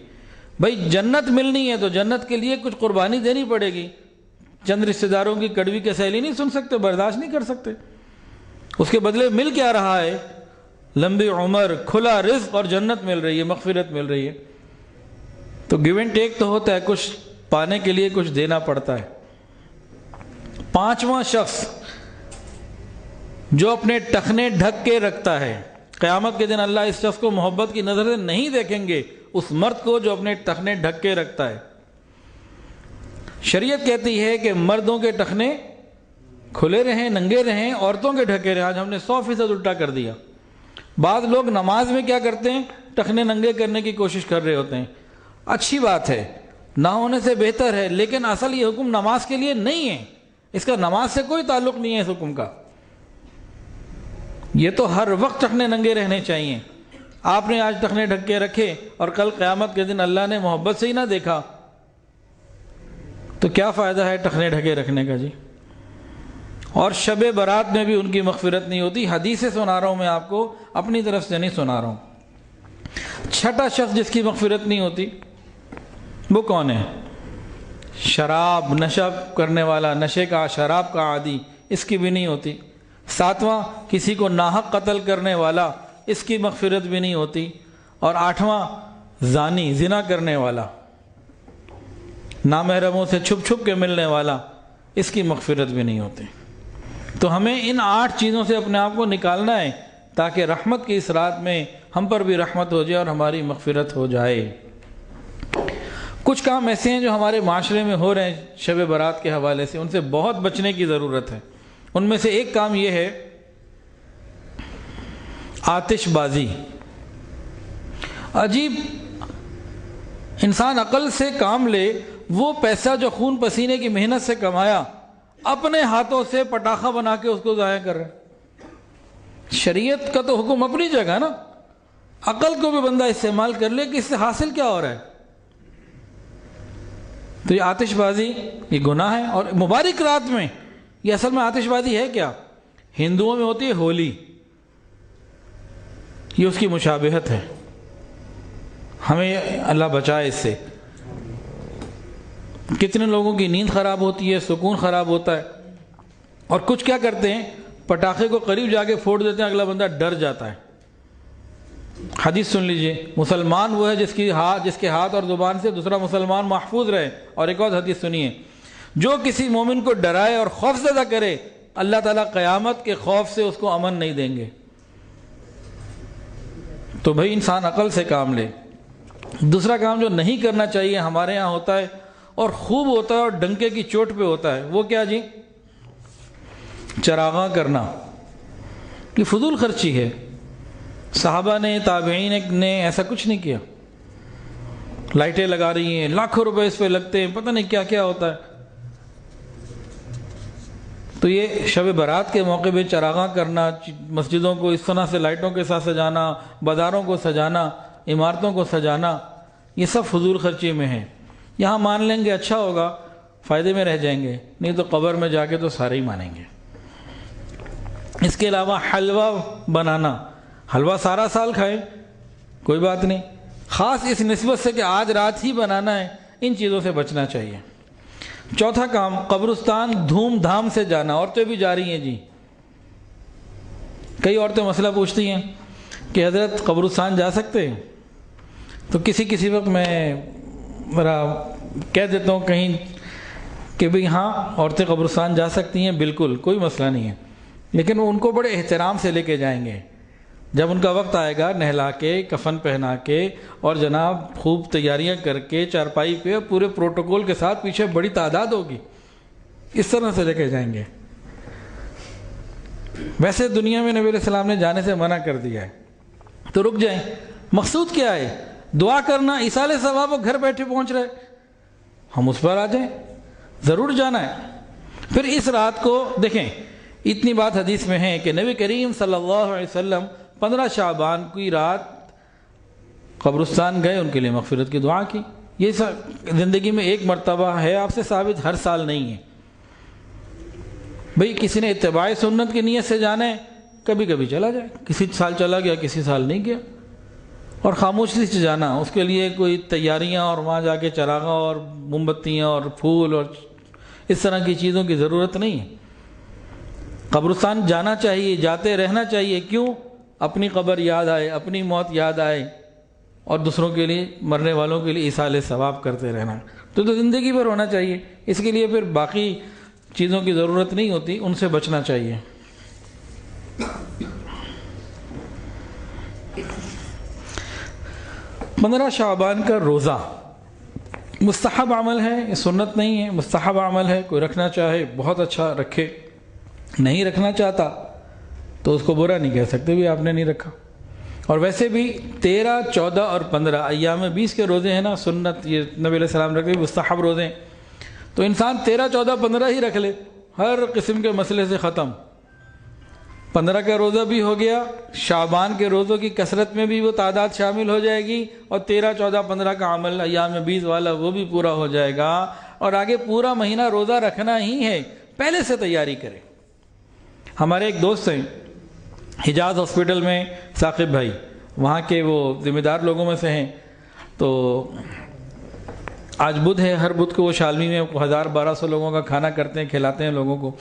بھائی جنت ملنی ہے تو جنت کے لیے کچھ قربانی دینی پڑے گی۔ چند رشتہ داروں کی کڑوی کسیلی نہیں سن سکتے، برداشت نہیں کر سکتے۔ اس کے بدلے مل کیا رہا ہے؟ لمبی عمر، کھلا رزق اور جنت مل رہی ہے، مغفرت مل رہی ہے۔ تو گیو اینڈ ٹیک تو ہوتا ہے، کچھ پانے کے لیے کچھ دینا پڑتا ہے۔ پانچواں شخص جو اپنے ٹخنے ڈھک کے رکھتا ہے، قیامت کے دن اللہ اس شخص کو محبت کی نظر سے نہیں دیکھیں گے، اس مرد کو جو اپنے ٹخنے ڈھک کے رکھتا ہے۔ شریعت کہتی ہے کہ مردوں کے ٹخنے کھلے رہیں، ننگے رہیں، عورتوں کے ڈھکے رہیں۔ آج ہم نے 100% الٹا کر دیا۔ بعض لوگ نماز میں کیا کرتے ہیں؟ ٹخنے ننگے کرنے کی کوشش کر رہے ہوتے ہیں۔ اچھی بات ہے، نہ ہونے سے بہتر ہے، لیکن اصل یہ حکم نماز کے لیے نہیں ہے۔ اس کا نماز سے کوئی تعلق نہیں ہے اس حکم کا۔ یہ تو ہر وقت ٹخنے ننگے رہنے چاہیے۔ آپ نے آج ٹخنے ڈھک کے رکھے اور کل قیامت کے دن اللہ نے محبت سے ہی نہ دیکھا تو کیا فائدہ ہے ٹخنے ڈھکے رکھنے کا جی؟ اور شب برات میں بھی ان کی مغفرت نہیں ہوتی۔ حدیث سے سنا رہا ہوں میں آپ کو، اپنی طرف سے نہیں سنا رہا ہوں۔ چھٹا شخص جس کی مغفرت نہیں ہوتی وہ کون ہے؟ شراب نشہ کرنے والا، نشے کا، شراب کا عادی، اس کی بھی نہیں ہوتی۔ ساتواں کسی کو ناحق قتل کرنے والا، اس کی مغفرت بھی نہیں ہوتی۔ اور آٹھواں زانی، زنا کرنے والا، نامحرموں سے چھپ چھپ کے ملنے والا، اس کی مغفرت بھی نہیں ہوتی۔ تو ہمیں ان 8 چیزوں سے اپنے آپ کو نکالنا ہے تاکہ رحمت کی اس رات میں ہم پر بھی رحمت ہو جائے اور ہماری مغفرت ہو جائے۔ کچھ کام ایسے ہیں جو ہمارے معاشرے میں ہو رہے ہیں شب برات کے حوالے سے، ان سے بہت بچنے کی ضرورت ہے۔ ان میں سے ایک کام یہ ہے آتش بازی۔ عجیب، انسان عقل سے کام لے، وہ پیسہ جو خون پسینے کی محنت سے کمایا اپنے ہاتھوں سے پٹاخہ بنا کے اس کو ضائع کر رہے۔ شریعت کا تو حکم اپنی جگہ نا، عقل کو بھی بندہ استعمال کر لے کہ اس سے حاصل کیا ہو رہا ہے۔ تو یہ آتش بازی یہ گناہ ہے۔ اور مبارک رات میں یہ اصل میں آتش بازی ہے کیا؟ ہندوؤں میں ہوتی ہے ہولی، یہ اس کی مشابہت ہے۔ ہمیں اللہ بچائے اس سے۔ کتنے لوگوں کی نیند خراب ہوتی ہے، سکون خراب ہوتا ہے، اور کچھ کیا کرتے ہیں، پٹاخے کو قریب جا کے پھوڑ دیتے ہیں، اگلا بندہ ڈر جاتا ہے۔ حدیث سن لیجئے، مسلمان وہ ہے جس کے ہاتھ اور زبان سے دوسرا مسلمان محفوظ رہے۔ اور ایک اور حدیث سنیے، جو کسی مومن کو ڈرائے اور خوف زدہ کرے، اللہ تعالیٰ قیامت کے خوف سے اس کو امن نہیں دیں گے۔ تو بھئی انسان عقل سے کام لے۔ دوسرا کام جو نہیں کرنا چاہیے ہمارے ہاں ہوتا ہے اور خوب ہوتا ہے اور ڈنکے کی چوٹ پہ ہوتا ہے، وہ کیا جی؟ چراغاں کرنا۔ یہ فضول خرچی ہے۔ صحابہ نے، تابعین نے ایسا کچھ نہیں کیا۔ لائٹیں لگا رہی ہیں، لاکھوں روپے اس پہ لگتے ہیں، پتہ نہیں کیا کیا ہوتا ہے۔ تو یہ شب برات کے موقع پہ چراغاں کرنا، مسجدوں کو اس طرح سے لائٹوں کے ساتھ سجانا، بازاروں کو سجانا، عمارتوں کو سجانا، یہ سب فضول خرچی میں ہے۔ یہاں مان لیں گے اچھا ہوگا، فائدے میں رہ جائیں گے، نہیں تو قبر میں جا کے تو سارے ہی مانیں گے۔ اس کے علاوہ حلوہ بنانا، حلوہ سارا سال کھائیں کوئی بات نہیں، خاص اس نسبت سے کہ آج رات ہی بنانا ہے، ان چیزوں سے بچنا چاہیے۔ چوتھا کام، قبرستان دھوم دھام سے جانا۔ عورتیں بھی جا رہی ہیں جی۔ کئی عورتیں مسئلہ پوچھتی ہیں کہ حضرت قبرستان جا سکتے ہیں؟ تو کسی وقت میں میرا کہہ دیتا ہوں کہیں کہ بھئی ہاں عورتیں قبرستان جا سکتی ہیں، بالکل کوئی مسئلہ نہیں ہے، لیکن وہ ان کو بڑے احترام سے لے کے جائیں گے۔ جب ان کا وقت آئے گا، نہلا کے، کفن پہنا کے، اور جناب خوب تیاریاں کر کے، چارپائی پہ پورے پروٹوکول کے ساتھ، پیچھے بڑی تعداد ہوگی، اس طرح سے لے کے جائیں گے۔ ویسے دنیا میں نبی علیہ السلام نے جانے سے منع کر دیا ہے، تو رک جائیں۔ مقصود کیا ہے؟ دعا کرنا، ایصال ثواب، وہ گھر بیٹھے پہنچ رہے، ہم اس پر آ جائیں، ضرور جانا ہے۔ پھر اس رات کو دیکھیں، اتنی بات حدیث میں ہے کہ نبی کریم صلی اللہ علیہ وسلم 15 شعبان کی رات قبرستان گئے، ان کے لیے مغفرت کی دعا کی۔ یہ زندگی میں ایک مرتبہ ہے آپ سے ثابت، ہر سال نہیں ہے۔ بھئی کسی نے اتباع سنت کی نیت سے جانا ہے، کبھی کبھی چلا جائے، کسی سال چلا گیا کسی سال نہیں گیا، اور خاموشی سے جانا، اس کے لیے کوئی تیاریاں اور وہاں جا کے چراغاں اور موم بتیاں اور پھول اور اس طرح کی چیزوں کی ضرورت نہیں ہے۔ قبرستان جانا چاہیے، جاتے رہنا چاہیے، کیوں؟ اپنی قبر یاد آئے، اپنی موت یاد آئے، اور دوسروں کے لیے، مرنے والوں کے لیے ایصال ثواب کرتے رہنا۔ تو زندگی بھر ہونا چاہیے، اس کے لیے پھر باقی چیزوں کی ضرورت نہیں ہوتی، ان سے بچنا چاہیے۔ پندرہ شعبان کا روزہ مستحب عمل ہے، یہ سنت نہیں ہے، مستحب عمل ہے۔ کوئی رکھنا چاہے بہت اچھا رکھے، نہیں رکھنا چاہتا تو اس کو برا نہیں کہہ سکتے بھی آپ نے نہیں رکھا۔ اور ویسے بھی 13، 14 اور 15 ایام 20 کے روزے ہیں نا، سنت، یہ نبی علیہ السلام رکھے مستحب روزے ہیں، تو انسان 13، 14، 15 ہی رکھ لے، ہر قسم کے مسئلے سے ختم۔ 15 کا روزہ بھی ہو گیا، شعبان کے روزوں کی کثرت میں بھی وہ تعداد شامل ہو جائے گی، اور 13، 14، 15 کا عمل ایام 20 والا وہ بھی پورا ہو جائے گا، اور آگے پورا مہینہ روزہ رکھنا ہی ہے، پہلے سے تیاری کریں۔ ہمارے ایک دوست ہیں حجاز ہاسپٹل میں، ثاقب بھائی، وہاں کے وہ ذمہ دار لوگوں میں سے ہیں، تو آج بدھ ہے، ہر بدھ کو وہ شالمی میں 1000-1200 لوگوں کا کھانا کرتے ہیں، کھلاتے ہیں لوگوں کو،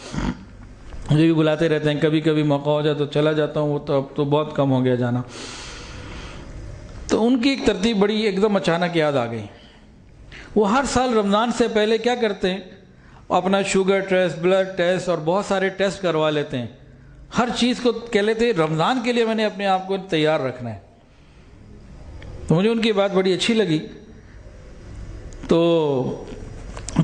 مجھے بھی بلاتے رہتے ہیں، کبھی کبھی موقع ہو جائے تو چلا جاتا ہوں، وہ تو اب تو بہت کم ہو گیا جانا۔ تو ان کی ایک ترتیب بڑی ایک دم اچانک یاد آ گئی۔ وہ ہر سال رمضان سے پہلے کیا کرتے ہیں، اپنا شوگر ٹیسٹ، بلڈ ٹیسٹ اور بہت سارے ٹیسٹ کروا لیتے ہیں، ہر چیز کو کہہ لیتے ہیں رمضان کے لیے میں نے اپنے آپ کو تیار رکھنا ہے۔ تو مجھے ان کی بات بڑی اچھی لگی، تو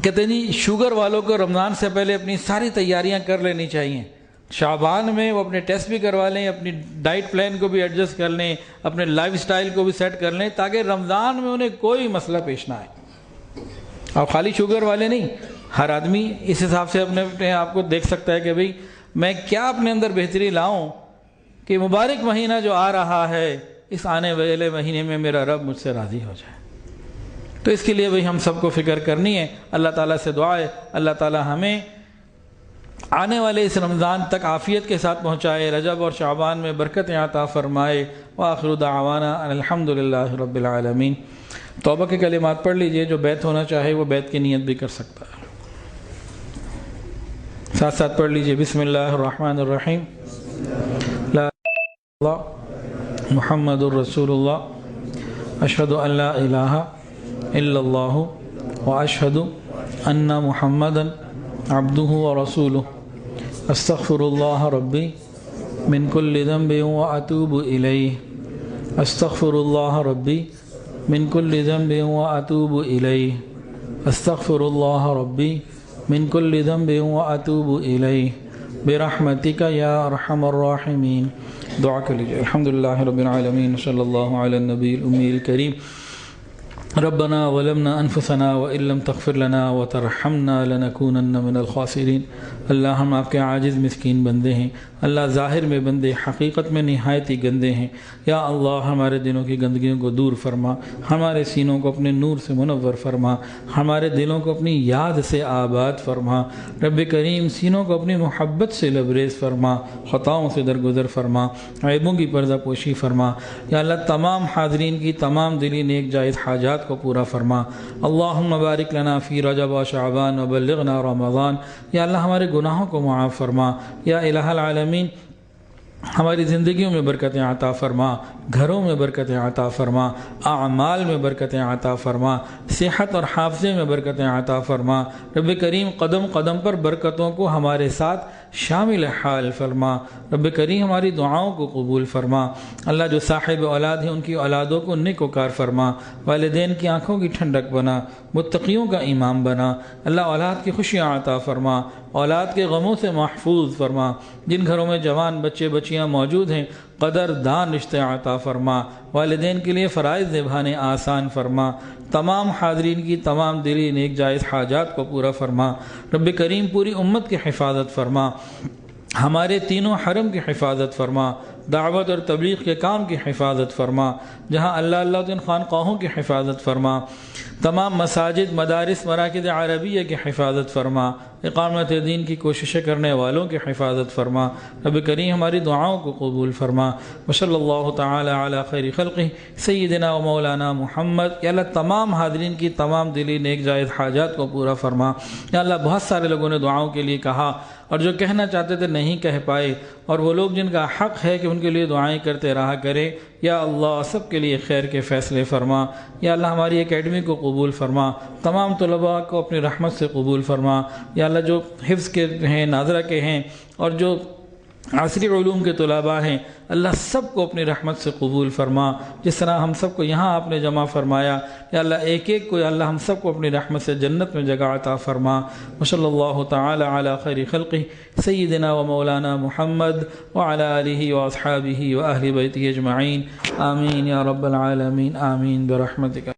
کہتے ہیں جی شوگر والوں کو رمضان سے پہلے اپنی ساری تیاریاں کر لینی چاہیے، شعبان میں وہ اپنے ٹیسٹ بھی کروا لیں، اپنی ڈائٹ پلان کو بھی ایڈجسٹ کر لیں، اپنے لائف سٹائل کو بھی سیٹ کر لیں، تاکہ رمضان میں انہیں کوئی مسئلہ پیش نہ آئے۔ اور خالی شوگر والے نہیں، ہر آدمی اس حساب سے اپنے آپ کو دیکھ سکتا ہے کہ بھئی میں کیا اپنے اندر بہتری لاؤں کہ مبارک مہینہ جو آ رہا ہے، اس آنے والے مہینے میں میرا رب مجھ سے راضی ہو جائے۔ تو اس کے لیے بھئی ہم سب کو فکر کرنی ہے۔ اللہ تعالیٰ سے دعا ہے اللہ تعالیٰ ہمیں آنے والے اس رمضان تک عافیت کے ساتھ پہنچائے، رجب اور شعبان میں برکتیں عطا فرمائے۔ وآخر دعوانا ان الحمدللہ رب العالمین۔ توبہ کے کلمات پڑھ لیجئے، جو بیعت ہونا چاہے وہ بیعت کی نیت بھی کر سکتا ہے۔ ساتھ ساتھ پڑھ لیجئے، بسم اللہ الرحمن الرحیم، لا الہ الا اللہ محمد الرسول اللہ، اشہد ان لا الہ الا اللہ واشہد ان محمدا عبدہ ورسولہ، استغفر اللہ ربی من کل ذنب واتوب الیہ، استغفر اللہ ربی من کل ذنب واتوب الیہ، استغفر اللہ ربی من کل ذنب واتوب الیہ، برحمتک یا ارحم الراحمین۔ دعا کر لیجیے۔ الحمدللہ رب العالمین، صلی اللہ علی النبی الامی الکریم۔ ربنا ظلمنا انفسنا وان لم تغفر لنا وترحمنا لنکونن من الخاسرین۔ اللہ ہم آپ کے عاجز مسکین بندے ہیں، اللہ ظاہر میں بندے، حقیقت میں نہایت ہی گندے ہیں۔ یا اللہ ہمارے دلوں کی گندگیوں کو دور فرما، ہمارے سینوں کو اپنے نور سے منور فرما، ہمارے دلوں کو اپنی یاد سے آباد فرما۔ رب کریم سینوں کو اپنی محبت سے لبریز فرما، خطاؤں سے درگزر فرما، عیبوں کی پردہ پوشی فرما۔ یا اللہ تمام حاضرین کی تمام دلی نیک جائز حاجات کو پورا فرما۔ اللہم بارک لنا فی رجب و شعبان وبلغنا رمضان۔ یا اللہ ہمارے گناہوں کو معاف فرما۔ یا الہ العالمین ہماری زندگیوں میں برکتیں عطا فرما، گھروں میں برکتیں عطا فرما، اعمال میں برکتیں عطا فرما، صحت اور حافظے میں برکتیں عطا فرما۔ رب کریم قدم قدم پر برکتوں کو ہمارے ساتھ شامل حال فرما۔ رب کریم ہماری دعاؤں کو قبول فرما۔ اللہ جو صاحب اولاد ہیں ان کی اولادوں کو نیک وکار فرما، والدین کی آنکھوں کی ٹھنڈک بنا، متقیوں کا امام بنا۔ اللہ اولاد کی خوشیاں عطا فرما، اولاد کے غموں سے محفوظ فرما۔ جن گھروں میں جوان بچے بچیاں موجود ہیں قدر دان رشتے عطا فرما، والدین کے لیے فرائض نبھانے آسان فرما۔ تمام حاضرین کی تمام دلی نیک جائز حاجات کو پورا فرما۔ رب کریم پوری امت کی حفاظت فرما، ہمارے تینوں حرم کی حفاظت فرما، دعوت اور تبلیغ کے کام کی حفاظت فرما، جہاں اللہ اللہ دن خانقاہوں کی حفاظت فرما، تمام مساجد مدارس مراکز عربیہ کی حفاظت فرما، اقامت دین کی کوششیں کرنے والوں کی حفاظت فرما، رب کریم ہماری دعاؤں کو قبول فرما۔ وصلی اللہ تعالی علی خیر خلقہ سیدنا و مولانا محمد۔ یا اللہ تمام حاضرین کی تمام دلی نیک جائز حاجات کو پورا فرما۔ یا اللہ بہت سارے لوگوں نے دعاؤں کے لیے کہا اور جو کہنا چاہتے تھے نہیں کہہ پائے، اور وہ لوگ جن کا حق ہے کہ ان کے لیے دعائیں کرتے رہا کرے، یا اللہ سب کے لیے خیر کے فیصلے فرما۔ یا اللہ ہماری اکیڈمی کو قبول فرما، تمام طلباء کو اپنی رحمت سے قبول فرما۔ یا اللہ جو حفظ کے ہیں، ناظرہ کے ہیں، اور جو عصری علوم کے طلباء ہیں، اللہ سب کو اپنی رحمت سے قبول فرما۔ جس طرح ہم سب کو یہاں آپ نے جمع فرمایا، یا اللہ ایک ایک کو یا اللہ ہم سب کو اپنی رحمت سے جنت میں جگہ عطا فرما۔ وصلی اللہ تعالی علی خیر خلقہ سیدنا و مولانا محمد وعلی آلہ واصحابہ واہل بیتہ اجمعین، آمین یا رب العالمین، آمین برحمتک۔